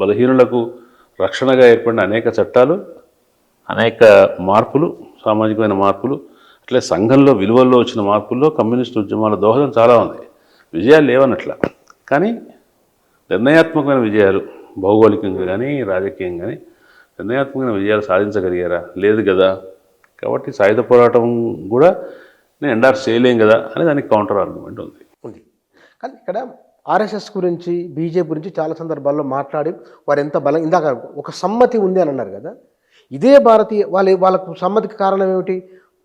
బలహీనులకు రక్షణగా ఏర్పడిన అనేక చట్టాలు, అనేక మార్పులు, సామాజికమైన మార్పులు, అట్లే సంఘంలో విలువల్లో వచ్చిన మార్పుల్లో కమ్యూనిస్టు ఉద్యమాల దోహదం చాలా ఉంది. విజయాలు లేవనట్ల, కానీ నిర్ణయాత్మకమైన విజయాలు భౌగోళికంగా కానీ, రాజకీయంగా కానీ నిర్ణయాత్మకమైన విజయాలు సాధించగలిగారా? లేదు కదా. కాబట్టి సాయుధ పోరాటం కూడా నేను ఎండార్స్ చేయలేం కదా అని దానికి కౌంటర్ ఆర్గ్యుమెంట్ ఉంది. ఉంది. కానీ ఇక్కడ ఆర్ఎస్ఎస్ గురించి, బీజేపీ గురించి చాలా సందర్భాల్లో మాట్లాడి వారు ఎంత బలం ఇందాక ఒక సమ్మతి ఉంది అని అన్నారు కదా. ఇదే భారతీయ వాళ్ళకు సమ్మతికి కారణం ఏమిటి?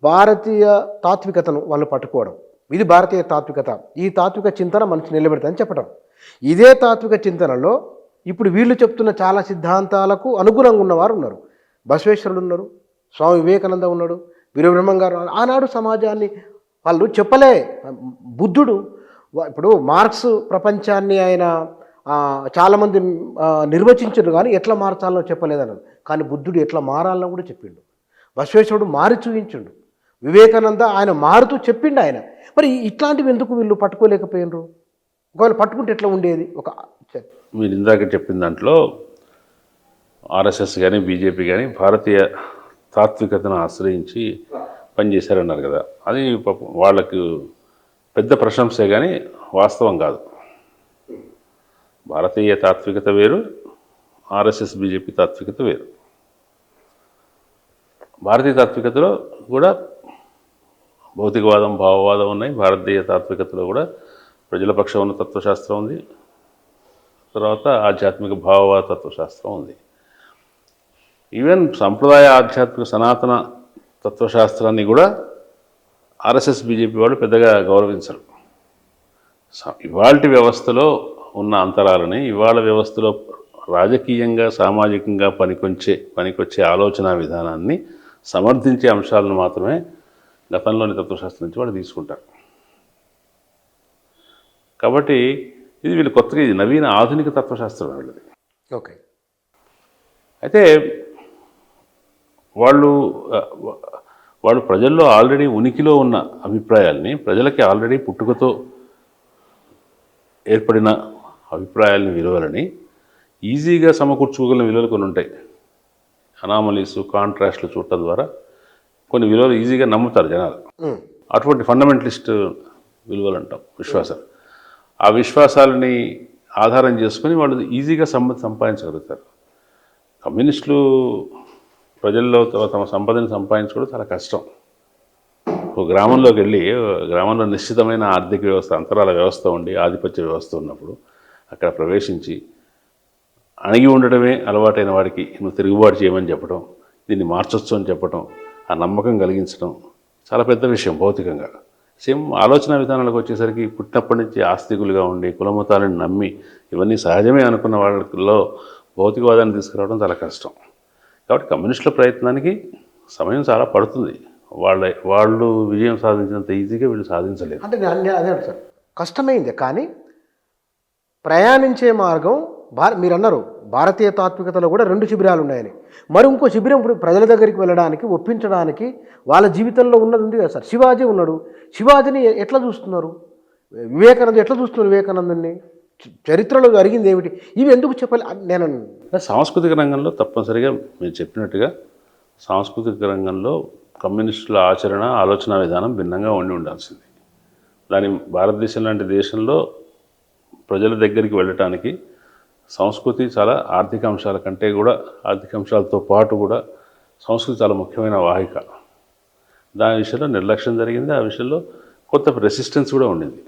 భారతీయ తాత్వికతను వాళ్ళు పట్టుకోవడం. ఇది భారతీయ తాత్వికత, ఈ తాత్విక చింతన మనసు నిలబెడతాయని చెప్పడం. ఇదే తాత్విక చింతనలో ఇప్పుడు వీళ్ళు చెప్తున్న చాలా సిద్ధాంతాలకు అనుగుణంగా ఉన్నవారు ఉన్నారు. బసవేశ్వరుడు ఉన్నారు, స్వామి వివేకానంద ఉన్నాడు, వీరబ్రహ్మం గారు. ఆనాడు సమాజాన్ని వాళ్ళు చెప్పలే. బుద్ధుడు ఇప్పుడు మార్క్స్ ప్రపంచాన్ని ఆయన చాలామంది నిర్వచించడు కానీ ఎట్లా మార్చాలో చెప్పలేదన్నాడు. కానీ బుద్ధుడు ఎట్లా మారాలని కూడా చెప్పిండు. బసవేశ్వరుడు మారి చూపించిండు. వివేకానంద ఆయన మారుతూ చెప్పిండు ఆయన. మరి ఇట్లాంటివి ఎందుకు వీళ్ళు పట్టుకోలేకపోయినరు? ఒకవేళ పట్టుకుంటే ఎట్లా ఉండేది? మీరు ఇందాక చెప్పిన దాంట్లో ఆర్ఎస్ఎస్ కానీ బీజేపీ కానీ భారతీయ తాత్వికతను ఆశ్రయించి పనిచేశారన్నారు కదా. అది వాళ్ళకు పెద్ద ప్రశంసే కానీ వాస్తవం కాదు. భారతీయ తాత్వికత వేరు, ఆర్ఎస్ఎస్ బీజేపీ తాత్వికత వేరు. భారతీయ తాత్వికతలో కూడా భౌతికవాదం, భావవాదం ఉన్నాయి. భారతీయ తాత్వికతలో కూడా ప్రజల పక్షం ఉన్న తత్వశాస్త్రం ఉంది, తర్వాత ఆధ్యాత్మిక భావవాద తత్వశాస్త్రం ఉంది. ఈవెన్ సంప్రదాయ ఆధ్యాత్మిక సనాతన తత్వశాస్త్రాన్ని కూడా ఆర్ఎస్ఎస్ బీజేపీ వాళ్ళు పెద్దగా గౌరవించరు. ఇవాళ వ్యవస్థలో ఉన్న అంతరాలని, ఇవాళ వ్యవస్థలో రాజకీయంగా సామాజికంగా పనికొచ్చే ఆలోచన విధానాన్ని సమర్థించే అంశాలను మాత్రమే గతంలోని తత్వశాస్త్రం నుంచి వాళ్ళు తీసుకుంటారు. కాబట్టి ఇది వీళ్ళు కొత్తగా, ఇది నవీన ఆధునిక తత్వశాస్త్రం వీళ్ళది. ఓకే. అయితే వాళ్ళు ప్రజల్లో ఆల్రెడీ ఉనికిలో ఉన్న అభిప్రాయాల్ని, ప్రజలకి ఆల్రెడీ పుట్టుకతో ఏర్పడిన అభిప్రాయాలని, విలువలని ఈజీగా సమకూర్చుకోగలిగిన విలువలు కొన్ని ఉంటాయి. అనామలీస్, కాంట్రాస్ట్లు చూడటం ద్వారా కొన్ని విలువలు ఈజీగా నమ్ముతారు జనాలు. అటువంటి ఫండమెంటలిస్ట్ విలువలు అంటాం, విశ్వాసాలు. ఆ విశ్వాసాలని ఆధారం చేసుకొని వాళ్ళు ఈజీగా సంపాదించగలుగుతారు. కమ్యూనిస్టులు ప్రజల్లో తమ సంపదని సంపాదించుకోవడం చాలా కష్టం. ఒక గ్రామంలోకి వెళ్ళి, గ్రామంలో నిశ్చితమైన ఆర్థిక వ్యవస్థ, అంతరాల వ్యవస్థ ఉండి, ఆధిపత్య వ్యవస్థ ఉన్నప్పుడు అక్కడ ప్రవేశించి అణిగి ఉండడమే అలవాటైన వాడికి నువ్వు తిరుగుబాటు చేయమని చెప్పడం, దీన్ని మార్చొచ్చు అని చెప్పడం, ఆ నమ్మకం కలిగించడం చాలా పెద్ద విషయం భౌతికంగా. సేమ్ ఆలోచన విధానాలకు వచ్చేసరికి పుట్టినప్పటి నుంచి ఆస్తికులుగా ఉండి కులమతాలను నమ్మి ఇవన్నీ సహజమే అనుకున్న వాళ్ళలో భౌతికవాదాన్ని తీసుకురావడం చాలా కష్టం. కాబట్టి కమ్యూనిస్టుల ప్రయత్నానికి సమయం చాలా పడుతుంది. వాళ్ళు విజయం సాధించినంత ఈజీగా వీళ్ళు సాధించలేదు. అంటే అదే సార్, కష్టమైంది. కానీ ప్రయాణించే మార్గం మీరు అన్నారు భారతీయ తాత్వికతలో కూడా 2 శిబిరాలు ఉన్నాయని. మరి ఇంకో శిబిరం ఇప్పుడు ప్రజల దగ్గరికి వెళ్ళడానికి, ఒప్పించడానికి వాళ్ళ జీవితంలో ఉన్నది ఉంది కదా సార్. శివాజీ ఉన్నాడు. శివాజీని ఎట్లా చూస్తున్నారు? వివేకానంద ఎట్లా చూస్తున్నారు? వివేకానందుని చరిత్రలో జరిగింది ఏమిటి? ఇవి ఎందుకు చెప్పాలి? నేను సాంస్కృతిక రంగంలో తప్పనిసరిగా మీరు చెప్పినట్టుగా సాంస్కృతిక రంగంలో కమ్యూనిస్టుల ఆచరణ, ఆలోచన విధానం భిన్నంగా ఉండాల్సింది. దాని భారతదేశం లాంటి దేశంలో ప్రజల దగ్గరికి వెళ్ళటానికి సంస్కృతి చాలా ఆర్థిక అంశాల కంటే కూడా, ఆర్థిక అంశాలతో పాటు కూడా సంస్కృతి చాలా ముఖ్యమైన వాహిక. దాని విషయంలో నిర్లక్ష్యం జరిగింది. ఆ విషయంలో కొంత రెసిస్టెన్స్ కూడా ఉండింది.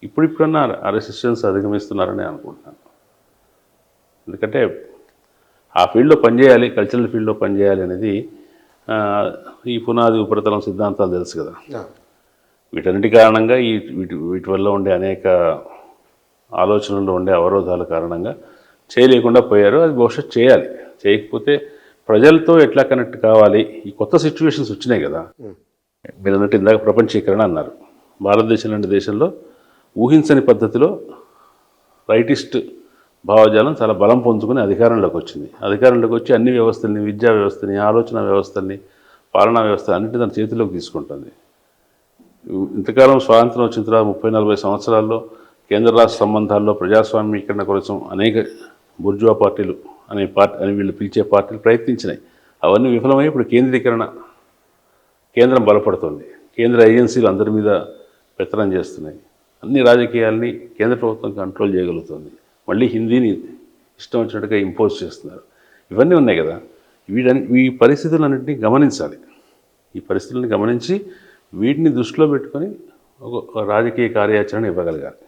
ఇప్పుడన్నా ఆ రెసిస్టెన్స్ అధిగమిస్తున్నారని అనుకుంటున్నాను. ఎందుకంటే ఆ ఫీల్డ్లో పనిచేయాలి, కల్చరల్ ఫీల్డ్లో పనిచేయాలి అనేది ఈ పునాది ఉపరితలం సిద్ధాంతాలు తెలుసు కదా. వీటన్నిటి కారణంగా వీటి వల్ల ఉండే అనేక ఆలోచనల్లో ఉండే అవరోధాల కారణంగా చేయలేకుండా పోయారు. అది భవిష్యత్తు చేయాలి. చేయకపోతే ప్రజలతో ఎట్లా కనెక్ట్ కావాలి? ఈ కొత్త సిచ్యువేషన్స్ వచ్చినాయి కదా. మీరు అన్నట్టు ఇందాక ప్రపంచీకరణ అన్నారు. భారతదేశం లాంటి దేశంలో ఊహించని పద్ధతిలో రైటిస్ట్ భావజాలం చాలా బలం పొందుకుని అధికారంలోకి వచ్చింది. అధికారంలోకి వచ్చి అన్ని వ్యవస్థల్ని, విద్యా వ్యవస్థని, ఆలోచన వ్యవస్థల్ని, పాలనా వ్యవస్థ అన్నింటి తన చేతిలోకి తీసుకుంటుంది. ఇంతకాలం స్వాతంత్రం వచ్చిన తర్వాత 30-40 సంవత్సరాల్లో కేంద్ర రాష్ట్ర సంబంధాల్లో ప్రజాస్వామ్యీకరణ కోసం అనేక బుర్జువా పార్టీలు అని వీళ్ళు పిలిచే పార్టీలు ప్రయత్నించినాయి. అవన్నీ విఫలమై ఇప్పుడు కేంద్రం బలపడుతుంది. కేంద్ర ఏజెన్సీలు అందరి మీద పెత్తనం చేస్తున్నాయి. అన్ని రాజకీయాల్ని కేంద్ర ప్రభుత్వం కంట్రోల్ చేయగలుగుతుంది. మళ్ళీ హిందీని ఇష్టం వచ్చినట్టుగా ఇంపోజ్ చేస్తున్నారు. ఇవన్నీ ఉన్నాయి కదా. ఈ పరిస్థితులన్నింటినీ గమనించాలి. ఈ పరిస్థితులను గమనించి వీటిని దృష్టిలో పెట్టుకొని ఒక రాజకీయ కార్యాచరణ ఇవ్వగలగాలి.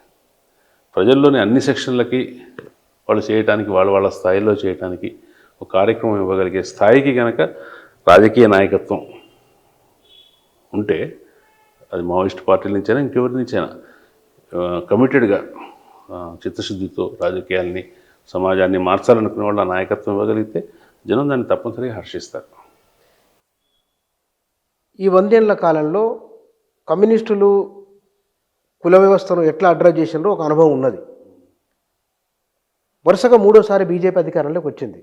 ప్రజల్లోని అన్ని సెక్షన్లకి వాళ్ళు చేయటానికి వాళ్ళ స్థాయిలో చేయటానికి ఒక కార్యక్రమం ఇవ్వగలిగే స్థాయికి కనుక రాజకీయ నాయకత్వం ఉంటే, అది మావోయిస్ట్ పార్టీల నుంచైనా ఇంకెవరి నుంచైనా కమిటెడ్గా చిత్తశుద్ధితో రాజకీయాల్ని సమాజాన్ని మార్చాలనుకునే వాళ్ళ నాయకత్వం ఇవ్వగలిగితే జనం దాన్ని తప్పనిసరిగా హర్షిస్తారు. ఈ 100 ఏళ్ల కాలంలో కమ్యూనిస్టులు కుల వ్యవస్థను ఎట్లా అడ్రస్ చేసినారో ఒక అనుభవం ఉన్నది. వరుసగా 3వసారి బీజేపీ అధికారంలోకి వచ్చింది.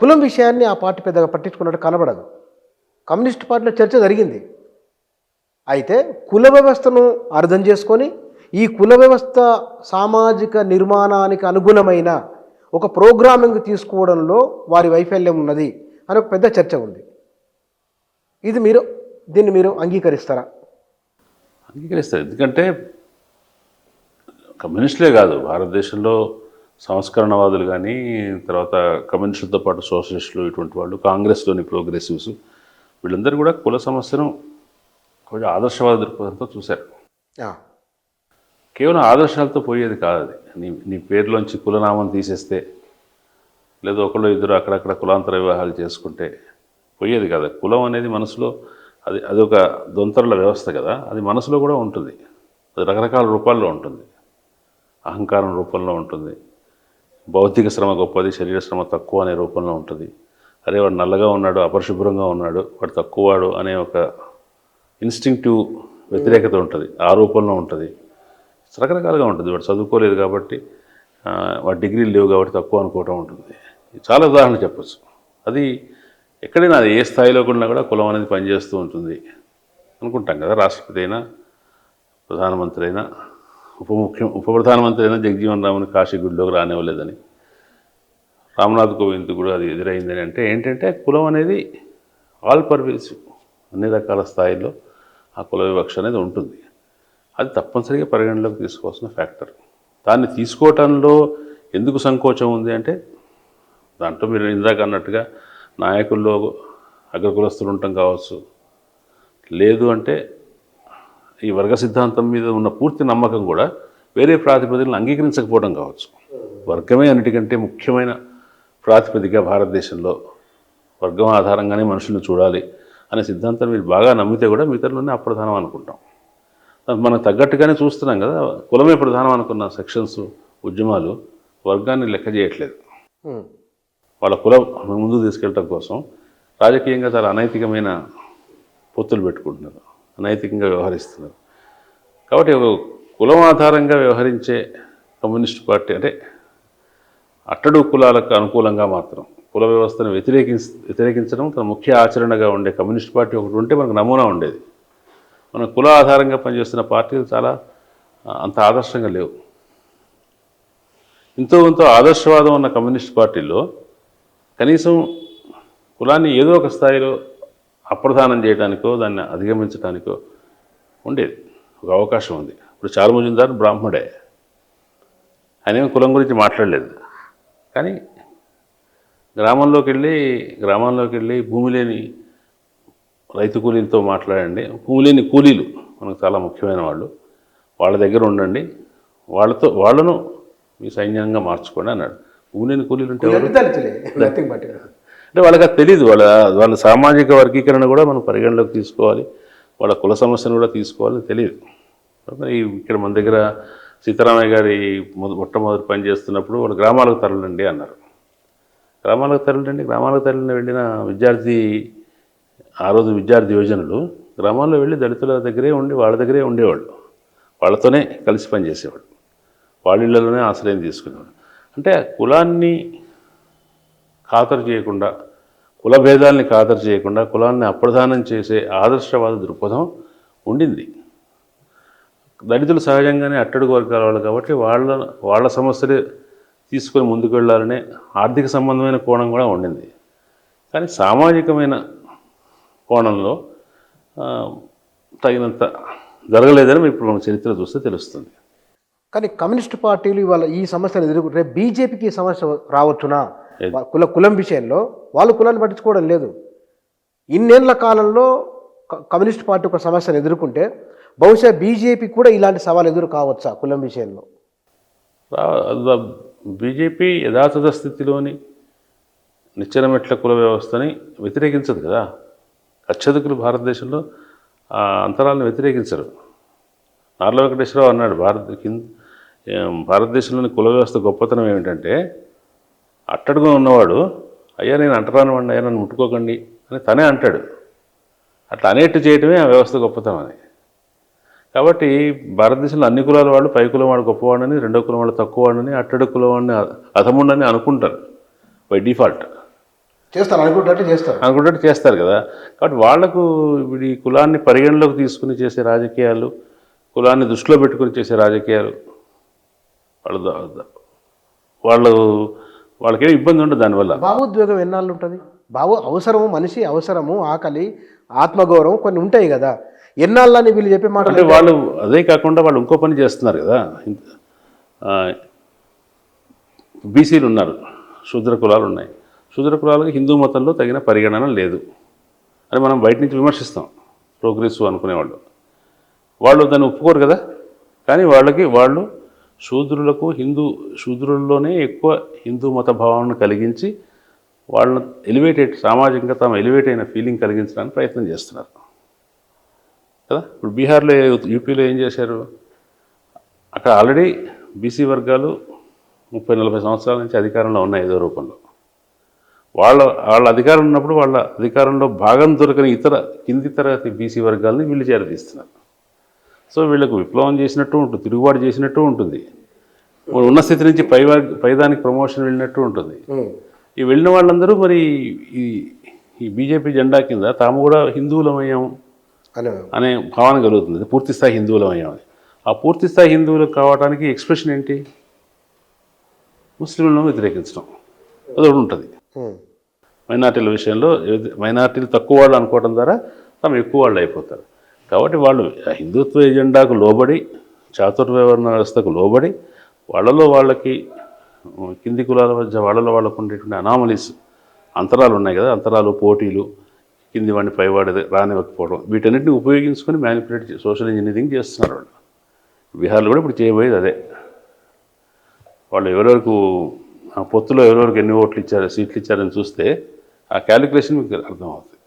కులం విషయాన్ని ఆ పార్టీ పెద్దగా పట్టించుకున్నట్టు కనబడదు. కమ్యూనిస్ట్ పార్టీలో చర్చ జరిగింది. అయితే కుల వ్యవస్థను అర్థం చేసుకొని ఈ కుల వ్యవస్థ సామాజిక నిర్మాణానికి అనుగుణమైన ఒక ప్రోగ్రామింగ్ తీసుకోవడంలో వారి వైఫల్యం ఉన్నది అని ఒక పెద్ద చర్చ ఉంది. దీన్ని మీరు అంగీకరిస్తారా? అంగీకరిస్తారు. ఎందుకంటే కమ్యూనిస్టులే కాదు, భారతదేశంలో సంస్కరణవాదులు కానీ, తర్వాత కమ్యూనిస్టులతో పాటు సోషలిస్టులు, ఇటువంటి వాళ్ళు, కాంగ్రెస్లోని ప్రోగ్రెసివ్స్, వీళ్ళందరూ కూడా కుల సమస్యను కొంచెం ఆదర్శవాద దృక్పథంతో చూశారు. కేవలం ఆదర్శాలతో పోయేది కాదు అది. నీ పేరులోంచి కులనామం తీసేస్తే, లేదా ఒకళ్ళు ఇద్దరు అక్కడక్కడ కులాంతర వివాహాలు చేసుకుంటే పోయేది కాదు. కులం అనేది మనసులో అదొక దొంతరుల వ్యవస్థ కదా, అది మనసులో కూడా ఉంటుంది. అది రకరకాల రూపాల్లో ఉంటుంది. అహంకారం రూపంలో ఉంటుంది, భౌతిక శ్రమ గొప్పది, శరీర శ్రమ తక్కువ అనే రూపంలో ఉంటుంది. అరే వాడు నల్లగా ఉన్నాడు, అపరిశుభ్రంగా ఉన్నాడు, వాడు తక్కువవాడు అనే ఒక ఇన్స్టింక్టివ్ వ్యతిరేకత ఉంటుంది, ఆ రూపంలో ఉంటుంది. రకరకాలుగా ఉంటుంది. వాడు చదువుకోలేదు కాబట్టి, వాడి డిగ్రీలు లేవు కాబట్టి తక్కువ అనుకోవటం ఉంటుంది. చాలా ఉదాహరణలు చెప్పచ్చు. అది ఎక్కడైనా, అది ఏ స్థాయిలో కూడా కులం అనేది పనిచేస్తూ ఉంటుంది అనుకుంటాం కదా. రాష్ట్రపతి అయినా, ప్రధానమంత్రి అయినా, ఉప ప్రధానమంత్రి అయినా జగజీవన్ రామ్ని కాశీగుడిలోకి రానివ్వలేదని, రామ్నాథ్ కోవింద్ కూడా అది ఎదురైందని. అంటే ఏంటంటే కులం అనేది ఆల్ పర్వేసివ్, అన్ని రకాల స్థాయిల్లో ఆ కుల వివక్ష అనేది ఉంటుంది. అది తప్పనిసరిగా పరిగణలోకి తీసుకోవాల్సిన ఫ్యాక్టర్. దాన్ని తీసుకోవటంలో ఎందుకు సంకోచం ఉంది అంటే, దాంట్లో మీరు ఇందాక అన్నట్టుగా నాయకుల్లో అగ్రకులస్తులు ఉండటం కావచ్చు, లేదు అంటే ఈ వర్గ సిద్ధాంతం మీద ఉన్న పూర్తి నమ్మకం కూడా వేరే ప్రాతిపదికలను అంగీకరించకపోవడం కావచ్చు. వర్గమే అన్నిటికంటే ముఖ్యమైన ప్రాతిపదిక భారతదేశంలో, వర్గం ఆధారంగానే మనుషులను చూడాలి అనే సిద్ధాంతం మీరు బాగా నమ్మితే కూడా మిగతాలోనే అప్రధానం అనుకుంటాం. మనకు తగ్గట్టుగానే చూస్తున్నాం కదా. కులమే ప్రధానం అనుకున్న సెక్షన్స్, ఉద్యమాలు వర్గాన్ని లెక్క చేయట్లేదు. వాళ్ళ కులం ముందుకు తీసుకెళ్ళటం కోసం రాజకీయంగా చాలా అనైతికమైన పొత్తులు పెట్టుకుంటున్నారు, అనైతికంగా వ్యవహరిస్తున్నారు. కాబట్టి ఒక కులం ఆధారంగా వ్యవహరించే కమ్యూనిస్ట్ పార్టీ అంటే అట్టడు కులాలకు అనుకూలంగా మాత్రం కుల వ్యవస్థను వ్యతిరేకించడం తన ముఖ్య ఆచరణగా ఉండే కమ్యూనిస్ట్ పార్టీ ఒకటి ఉంటే మనకు నమూనా ఉండేది. మన కుల ఆధారంగా పనిచేస్తున్న పార్టీలు చాలా అంత ఆదర్శంగా లేవు. ఎంతో ఆదర్శవాదం ఉన్న కమ్యూనిస్ట్ పార్టీల్లో కనీసం కులాన్ని ఏదో ఒక స్థాయిలో అప్రధానం చేయడానికో, దాన్ని అధిగమించడానికో ఉండేది ఒక అవకాశం ఉంది. ఇప్పుడు చారు మజుందార్ బ్రాహ్మడే, ఆయన కులం గురించి మాట్లాడలేదు. కానీ గ్రామంలోకి వెళ్ళి భూమి లేని రైతు కూలీలతో మాట్లాడండి, భూమి లేని కూలీలు మనకు చాలా ముఖ్యమైన వాళ్ళు, వాళ్ళ దగ్గర ఉండండి, వాళ్ళను మీ సైన్యంగా మార్చుకోండి అన్నాడు. భూమి లేని కూలీలు అంటే అంటే వాళ్ళకి అది తెలీదు. వాళ్ళ సామాజిక వర్గీకరణ కూడా మనం పరిగణలోకి తీసుకోవాలి, వాళ్ళ కుల సమస్యను కూడా తీసుకోవాలని తెలియదు. ఇక్కడ మన దగ్గర సీతారామయ్య గారి మొట్టమొదటి పని చేస్తున్నప్పుడు వాళ్ళు గ్రామాలకు తరలండి అన్నారు. గ్రామాలకు తరలిన వెళ్ళిన విద్యార్థి, ఆ రోజు విద్యార్థి యోజనలు గ్రామాల్లో వెళ్ళి దళితుల దగ్గరే ఉండి వాళ్ళ దగ్గరే ఉండేవాళ్ళు, వాళ్ళతోనే కలిసి పనిచేసేవాళ్ళు, వాళ్ళ ఇళ్లలోనే ఆశ్రయం తీసుకునేవాళ్ళు. అంటే కులాన్ని ఖాతరు చేయకుండా, కుల భేదాలని ఖాతరు చేయకుండా కులాన్ని అప్రధానం చేసే ఆదర్శవాద దృక్పథం ఉండింది. దళితులు సహజంగానే అట్టడుగు వర్గాల వాళ్ళు కాబట్టి వాళ్ళ సమస్యలు తీసుకొని ముందుకు వెళ్ళాలనే ఆర్థిక సంబంధమైన కోణం కూడా ఉండింది. కానీ సామాజికమైన కోణంలో తగినంత జరగలేదని ఇప్పుడు మన చరిత్ర చూస్తే తెలుస్తుంది. కానీ కమ్యూనిస్ట్ పార్టీలు ఇవాళ ఈ సమస్యను ఎదుర్కొంటే రేపు బీజేపీకి ఈ సమస్య రావచ్చునా? కులం విషయంలో వాళ్ళు కులాన్ని పట్టించుకోవడం లేదు. ఇన్నేళ్ల కాలంలో కమ్యూనిస్ట్ పార్టీ ఒక సమస్యను ఎదుర్కొంటే బహుశా బీజేపీ కూడా ఇలాంటి సవాలు ఎదురు కావచ్చా కులం విషయంలో? బీజేపీ యథాతథ స్థితిలోని నిచ్చెనమెట్ల కుల వ్యవస్థని వ్యతిరేకించదు కదా. అత్యధికులు భారతదేశంలో ఆ అంతరాలను వ్యతిరేకించరు. నార్ల వెంకటేశ్వరరావు అన్నాడు, భారతదేశంలోని కుల వ్యవస్థ గొప్పతనం ఏమిటంటే అట్టడుగా ఉన్నవాడు అయ్యా నేను అంటరాని వాడిని, అయ్యా నన్ను ముట్టుకోకండి అని తనే అంటాడు. అట్లా అనేట్టు చేయటమే ఆ వ్యవస్థ గొప్పతనం అని. కాబట్టి భారతదేశంలో అన్ని కులాల వాళ్ళు పై కులం వాడు గొప్పవాడని, రెండో కులం వాడు తక్కువవాడని, అట్టడు కులం వాడిని అధముండని అనుకుంటారు బై డిఫాల్ట్. చేస్తారు, అనుకుంటే చేస్తారు కదా. కాబట్టి వాళ్లకు ఇప్పుడు ఈ కులాన్ని పరిగణలోకి తీసుకుని చేసే రాజకీయాలు, కులాన్ని దృష్టిలో పెట్టుకుని చేసే రాజకీయాలు వాళ్ళకేం ఇబ్బంది ఉండదు దానివల్ల. భావోద్వేగం ఎన్నాళ్ళు ఉంటుంది? అవసరము, మనిషి అవసరము, ఆకలి, ఆత్మగౌరవం కొన్ని ఉంటాయి కదా. ఎన్నాళ్ళని వీళ్ళు చెప్పే మాట అంటే వాళ్ళు అదే కాకుండా వాళ్ళు ఇంకో పని చేస్తున్నారు కదా. బీసీలు ఉన్నారు, శూద్ర కులాలు ఉన్నాయి. శూద్ర కులాలకు హిందూ మతంలో తగిన పరిగణన లేదు అని మనం బయట నుంచి విమర్శిస్తాం. ప్రోగ్రెసివ్ అనుకునేవాళ్ళు వాళ్ళు దాన్ని ఒప్పుకోరు కదా. కానీ వాళ్ళు శూద్రులకు శూద్రుల్లోనే ఎక్కువ హిందూ మత భావాలను కలిగించి వాళ్ళని సామాజికంగా తాము ఎలివేట్ అయిన ఫీలింగ్ కలిగించడానికి ప్రయత్నం చేస్తున్నారు కదా. ఇప్పుడు బీహార్లో, యూపీలో ఏం చేశారు? అక్కడ ఆల్రెడీ బీసీ వర్గాలు 30-40 సంవత్సరాల నుంచి అధికారంలో ఉన్నాయి ఏదో రూపంలో. వాళ్ళ అధికారం ఉన్నప్పుడు వాళ్ళ అధికారంలో భాగం దొరకని కింది తరగతి బీసీ వర్గాలని వీళ్ళు చేరదీస్తున్నారు. సో వీళ్ళకు విప్లవం చేసినట్టు ఉంటుంది, తిరుగుబాటు చేసినట్టు ఉంటుంది, ఉన్న స్థితి నుంచి పైదానికి ప్రమోషన్ వెళ్ళినట్టు ఉంటుంది. ఈ వెళ్ళిన వాళ్ళందరూ మరి ఈ బీజేపీ జెండా కింద తాము కూడా హిందువులమయ్యాం అనే భావన కలుగుతుంది. పూర్తిస్థాయి హిందువులమయ్యామని. ఆ పూర్తిస్థాయి హిందువులు కావడానికి ఎక్స్ప్రెషన్ ఏంటి? ముస్లింలను వ్యతిరేకించడం అదొకటి ఉంటుంది. మైనార్టీల విషయంలో మైనార్టీలు తక్కువ వాళ్ళు అనుకోవడం ద్వారా తాము ఎక్కువ వాళ్ళు అయిపోతారు. కాబట్టి వాళ్ళు హిందుత్వ ఎజెండాకు లోబడి, చాతుర్వర్ణ వ్యవస్థకు లోబడి, వాళ్ళకి కింది కులాల మధ్య వాళ్ళకు ఉండేటువంటి అనామలీస్, అంతరాలు ఉన్నాయి కదా, అంతరాలు, పోటీలు, కింది వాడిని పైవాడి రానివ్వకపోవడం, వీటన్నిటిని ఉపయోగించుకొని మ్యానిపులేట్ సోషల్ ఇంజనీరింగ్ చేస్తున్నారు వాళ్ళు. బీహార్లో కూడా ఇప్పుడు చేయబోయేది అదే. వాళ్ళు ఎవరెవరికి పొత్తులో ఎవరెవరికి ఎన్ని ఓట్లు ఇచ్చారు, సీట్లు ఇచ్చారని చూస్తే ఆ క్యాలిక్యులేషన్ మీకు అర్థమవుతుంది.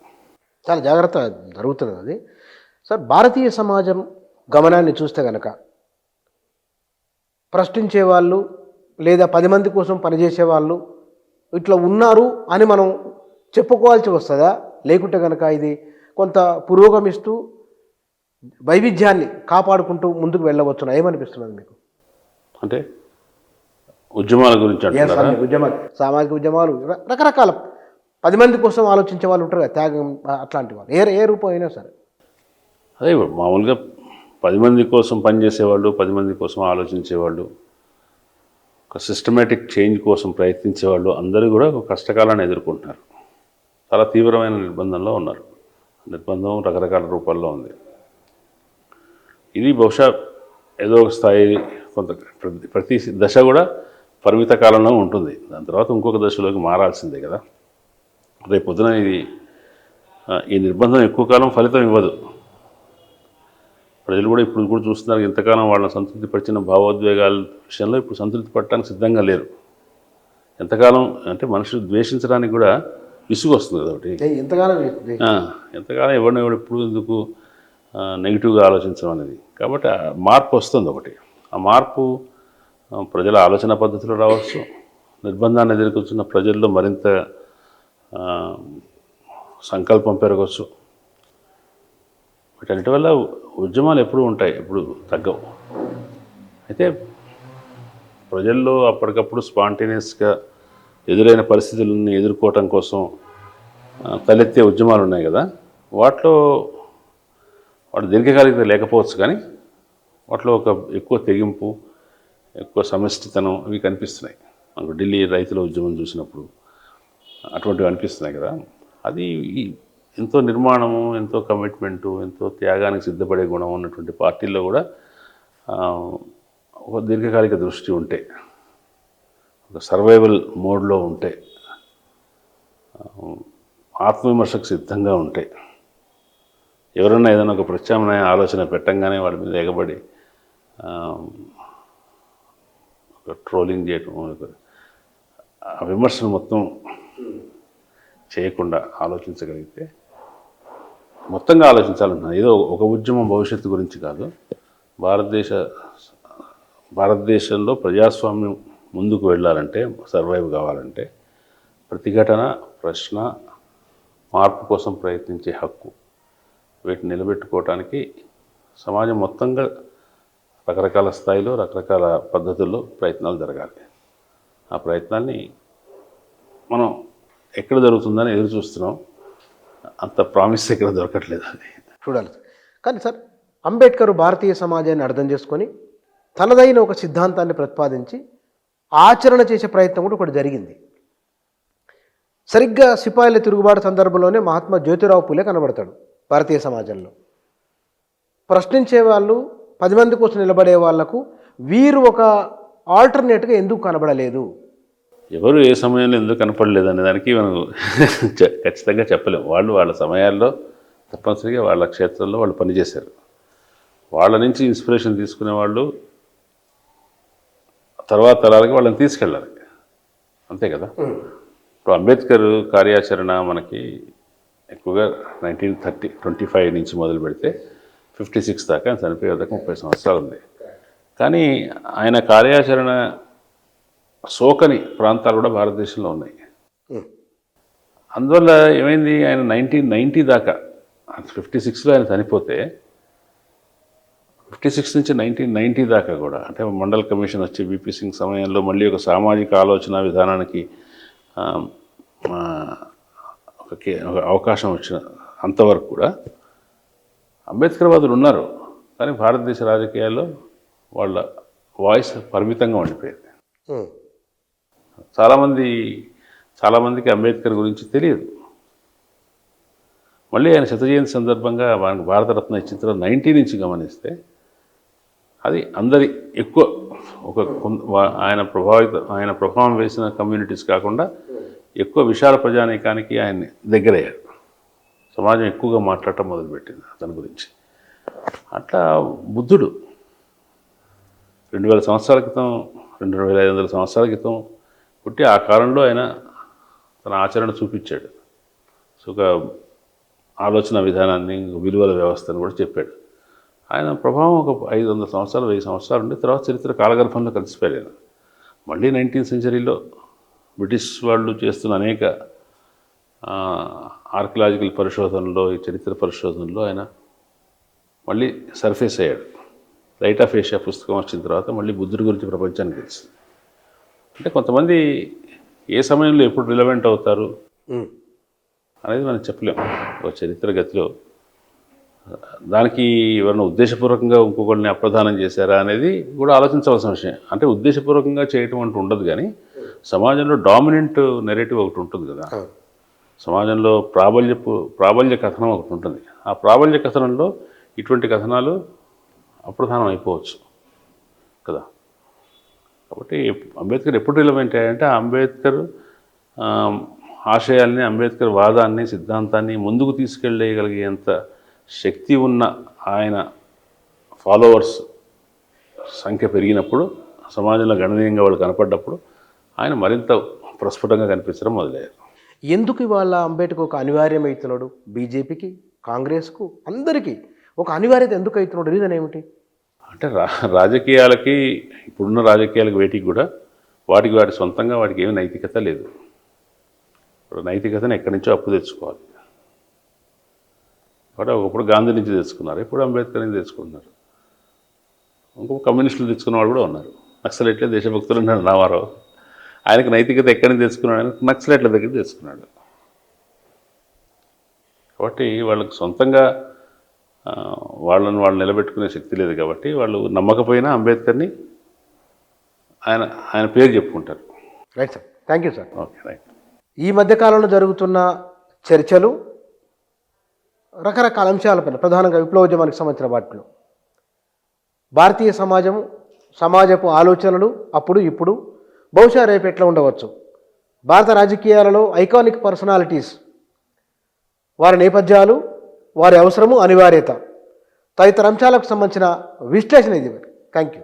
చాలా జాగ్రత్త జరుగుతుంది అది. సార్, భారతీయ సమాజం గమనాన్ని చూస్తే కనుక ప్రశ్నించే వాళ్ళు లేదా 10 మంది కోసం పనిచేసే వాళ్ళు ఇట్లా ఉన్నారు అని మనం చెప్పుకోవాల్సి వస్తుందా? లేకుంటే కనుక ఇది కొంత పురోగమిస్తూ వైవిధ్యాన్ని కాపాడుకుంటూ ముందుకు వెళ్ళవచ్చునా? ఏమనిపిస్తున్నది మీకు? అంటే ఉద్యమాల గురించి ఉద్యమాలు, సామాజిక ఉద్యమాలు, రకరకాల 10 మంది కోసం ఆలోచించే వాళ్ళు ఉంటారు కదా, త్యాగం, అట్లాంటి వాళ్ళు ఏ రూపం అయినా సరే. అదే మామూలుగా 10 మంది కోసం పనిచేసేవాళ్ళు, 10 మంది కోసం ఆలోచించేవాళ్ళు, ఒక సిస్టమేటిక్ చేంజ్ కోసం ప్రయత్నించేవాళ్ళు అందరూ కూడా ఒక కష్టకాలాన్ని ఎదుర్కొంటున్నారు. చాలా తీవ్రమైన నిర్బంధంలో ఉన్నారు. నిర్బంధం రకరకాల రూపాల్లో ఉంది. ఇది బహుశా ఏదో ఒక స్థాయి, కొంత ప్రతి దశ కూడా పరిమిత కాలంలో ఉంటుంది. దాని తర్వాత ఇంకొక దశలోకి మారాల్సిందే కదా. రేపు పొద్దున ఈ నిర్బంధం ఎక్కువ కాలం ఫలితం ఇవ్వదు. ప్రజలు కూడా ఇప్పుడు కూడా చూస్తున్నారు, ఎంతకాలం వాళ్ళని సంతృప్తి పరిచిన భావోద్వేగాల విషయంలో ఇప్పుడు సంతృప్తి పడటానికి సిద్ధంగా లేరు. ఎంతకాలం అంటే మనుషులు ద్వేషించడానికి కూడా విసుగు వస్తుంది కదా ఒకటి. ఎంతకాలం ఎవరిని ఎప్పుడు ఎందుకు నెగిటివ్గా ఆలోచించడం అనేది. కాబట్టి మార్పు వస్తుంది ఒకటి. ఆ మార్పు ప్రజల ఆలోచన పద్ధతిలో రావచ్చు, నిర్బంధాన్ని ఎదుర్కొంటున్న ప్రజల్లో మరింత సంకల్పం పెరగవచ్చు. వీటన్నిటి వల్ల ఉద్యమాలు ఎప్పుడూ ఉంటాయి, ఎప్పుడు తగ్గవు. అయితే ప్రజల్లో అప్పటికప్పుడు స్పాంటేనియస్గా ఎదురైన పరిస్థితులను ఎదుర్కోవటం కోసం తలెత్తే ఉద్యమాలు ఉన్నాయి కదా, వాటిలో దీర్ఘకాలికత లేకపోవచ్చు, కానీ వాటిలో ఒక ఎక్కువ తెగింపు, ఎక్కువ సమిష్టితనం ఇవి కనిపిస్తున్నాయి. మనకు ఢిల్లీ రైతుల ఉద్యమం చూసినప్పుడు అటువంటివి అనిపిస్తున్నాయి కదా. అది ఎంతో నిర్మాణము, ఎంతో కమిట్మెంటు, ఎంతో త్యాగానికి సిద్ధపడే గుణం ఉన్నటువంటి పార్టీల్లో కూడా ఒక దీర్ఘకాలిక దృష్టి ఉంటే, ఒక సర్వైవల్ మోడ్లో ఉంటే, ఆత్మవిమర్శకు సిద్ధంగా ఉంటే ఎవరన్నా ఏదైనా ఒక ప్రత్యామ్నాయ ఆలోచన పెట్టంగానే వాళ్ళ మీద ఎగబడి ఒక ట్రోలింగ్ చేయటం, ఆ విమర్శను మొత్తం చేయకుండా ఆలోచించగలిగితే, మొత్తంగా ఆలోచించాలంటున్నాను. ఏదో ఒక ఉద్యమం భవిష్యత్తు గురించి కాదు, భారతదేశంలో ప్రజాస్వామ్యం ముందుకు వెళ్ళాలంటే, సర్వైవ్ కావాలంటే ప్రతిఘటన, ప్రశ్న, మార్పు కోసం ప్రయత్నించే హక్కు, వీటిని నిలబెట్టుకోవటానికి సమాజం మొత్తంగా రకరకాల స్థాయిలో రకరకాల పద్ధతుల్లో ప్రయత్నాలు జరగాలి. ఆ ప్రయత్నాన్ని మనం ఎక్కడ జరుగుతుందని ఎదురు చూస్తున్నాం. అంత ప్రామిస్ ఎక్కడ దొరకట్లేదు. అది చూడాలి. కానీ సార్, అంబేద్కర్ భారతీయ సమాజాన్ని అర్థం చేసుకొని తనదైన ఒక సిద్ధాంతాన్ని ప్రతిపాదించి ఆచరణ చేసే ప్రయత్నం కూడా ఒకటి జరిగింది. సరిగ్గా సిపాయిల తిరుగుబాటు సందర్భంలోనే మహాత్మా జ్యోతిరావు పూలే కనబడతాడు భారతీయ సమాజంలో. ప్రశ్నించే వాళ్ళు, 10 మంది కోసం నిలబడే వాళ్లకు వీరు ఒక ఆల్టర్నేట్గా ఎందుకు కనబడలేదు? ఎవరు ఏ సమయంలో ఎందుకు కనపడలేదు అనే దానికి మనం ఖచ్చితంగా చెప్పలేము. వాళ్ళు వాళ్ళ సమయాల్లో తప్పనిసరిగా వాళ్ళ క్షేత్రంలో వాళ్ళు పనిచేశారు. వాళ్ళ నుంచి ఇన్స్పిరేషన్ తీసుకునే వాళ్ళు తర్వాత తరాలకి వాళ్ళని తీసుకెళ్ళాలి, అంతే కదా. ఇప్పుడు అంబేద్కర్ కార్యాచరణ మనకి ఎక్కువగా 1925 నుంచి మొదలు పెడితే 56 దాకా, ఆయన చనిపోయే దాకా 30 సంవత్సరాలు ఉంది. కానీ ఆయన కార్యాచరణ సోకని ప్రాంతాలు కూడా భారతదేశంలో ఉన్నాయి. అందువల్ల ఏమైంది, ఆయన 1990 దాకా, 56లో ఆయన చనిపోతే 56 నుంచి 1990 దాకా కూడా, అంటే మండల్ కమిషన్ వచ్చి బీపీ సింగ్ సమయంలో మళ్ళీ ఒక సామాజిక ఆలోచన విధానానికి ఒక అవకాశం వచ్చిన అంతవరకు కూడా అంబేద్కర్వాదులు ఉన్నారు. కానీ భారతదేశ రాజకీయాల్లో వాళ్ళ వాయిస్ పరిమితంగా ఉండిపోయింది. చాలామందికి అంబేద్కర్ గురించి తెలియదు. మళ్ళీ ఆయన శత జయంతి సందర్భంగా మనకు భారతరత్న ఇచ్చిన తర్వాత 90 నుంచి గమనిస్తే అది అందరి ఎక్కువ ఆయన ప్రభావం వేసిన కమ్యూనిటీస్ కాకుండా ఎక్కువ విశాల ప్రజానీకానికి ఆయన దగ్గరయ్యారు. సమాజం ఎక్కువగా మాట్లాడటం మొదలుపెట్టింది అతని గురించి. అట్లా బుద్ధుడు 2000 సంవత్సరాల క్రితం, 2500 సంవత్సరాల క్రితం పుట్టి ఆ కాలంలో ఆయన తన ఆచరణ చూపించాడు. సో ఒక ఆలోచన విధానాన్ని, విలువల వ్యవస్థను కూడా చెప్పాడు. ఆయన ప్రభావం ఒక 500 సంవత్సరాలు, 1000 సంవత్సరాలు ఉండి తర్వాత చరిత్ర కాలగర్భంలో కలిసిపోయాడు. మళ్ళీ 19th సెంచరీలో బ్రిటిష్ వాళ్ళు చేస్తున్న అనేక ఆర్కియలాజికల్ పరిశోధనలో, ఈ చరిత్ర పరిశోధనలో ఆయన మళ్ళీ సర్ఫేస్ అయ్యాడు. రైట్ ఆఫ్ ఏషియా పుస్తకం వచ్చిన తర్వాత మళ్ళీ బుద్ధుడి గురించి ప్రపంచానికి తెలిసింది. అంటే కొంతమంది ఏ సమయంలో ఎప్పుడు రిలవెంట్ అవుతారు అనేది మనం చెప్పలేము ఒక చరిత్ర గతిలో. దానికి ఎవరైనా ఉద్దేశపూర్వకంగా ఇంకొకరిని అప్రధానం చేశారా అనేది కూడా ఆలోచించవలసిన విషయం. అంటే ఉద్దేశపూర్వకంగా చేయటం అంటూ ఉండదు, కానీ సమాజంలో డామినెంట్ నెరేటివ్ ఒకటి ఉంటుంది కదా. సమాజంలో ప్రాబల్య కథనం ఒకటి ఉంటుంది. ఆ ప్రాబల్య కథనంలో ఇటువంటి కథనాలు అప్రధానం అయిపోవచ్చు కదా. కాబట్టి అంబేద్కర్ ఎప్పుడు రిలవెంట్ అయ్యాయంటే అంబేద్కర్ ఆశయాల్ని, అంబేద్కర్ వాదాన్ని, సిద్ధాంతాన్ని ముందుకు తీసుకెళ్ళగలిగేంత శక్తి ఉన్న ఆయన ఫాలోవర్స్ సంఖ్య పెరిగినప్పుడు, సమాజంలో గణనీయంగా వాళ్ళు కనపడ్డప్పుడు ఆయన మరింత ప్రస్ఫుటంగా కనిపించడం మొదలయ్యారు. ఎందుకు ఇవాళ అంబేద్కర్ ఒక అనివార్యం అవుతున్నాడు? బీజేపీకి, కాంగ్రెస్కు, అందరికీ ఒక అనివార్యత ఎందుకు అవుతున్నాడు? రీజన్ ఏమిటి? అంటే రాజకీయాలకి, ఇప్పుడున్న రాజకీయాలకు వేటికి కూడా వాటి సొంతంగా వాటికి ఏమి నైతికత లేదు. ఇప్పుడు నైతికతను ఎక్కడి నుంచో అప్పు తెచ్చుకోవాలి. కాబట్టి ఒకప్పుడు గాంధీ నుంచి తెచ్చుకున్నారు, ఇప్పుడు అంబేద్కర్ నుంచి తెచ్చుకుంటున్నారు. ఇంకొక కమ్యూనిస్టులు తెచ్చుకున్న వాళ్ళు కూడా ఉన్నారు. నక్సలైట్లే దేశభక్తులు ఉన్నాడు రామారావు. ఆయనకు నైతికత ఎక్కడి నుంచి తెచ్చుకున్నాడు? ఆయన నక్సలైట్ల దగ్గర తెచ్చుకున్నాడు. కాబట్టి వాళ్ళకి సొంతంగా వాళ్ళు నిలబెట్టుకునే శక్తి లేదు. కాబట్టి వాళ్ళు నమ్మకపోయినా అంబేద్కర్ని ఆయన పేరు చెప్పుకుంటారు. Right sir, thank you sir. Okay, right. ఈ మధ్యకాలంలో జరుగుతున్న చర్చలు రకరకాల అంశాలపైన, ప్రధానంగా విప్లవోద్యమానికి సంబంధించిన వాటిలో భారతీయ సమాజపు ఆలోచనలు అప్పుడు ఇప్పుడు బహుశా రేపు ఎట్లా ఉండవచ్చు, భారత రాజకీయాలలో ఐకానిక్ పర్సనాలిటీస్ వారి నేపథ్యాలు, వారి అవసరము అనివార్యత తదితర అంశాలకు సంబంధించిన విశ్లేషణ ఇది. Thank you.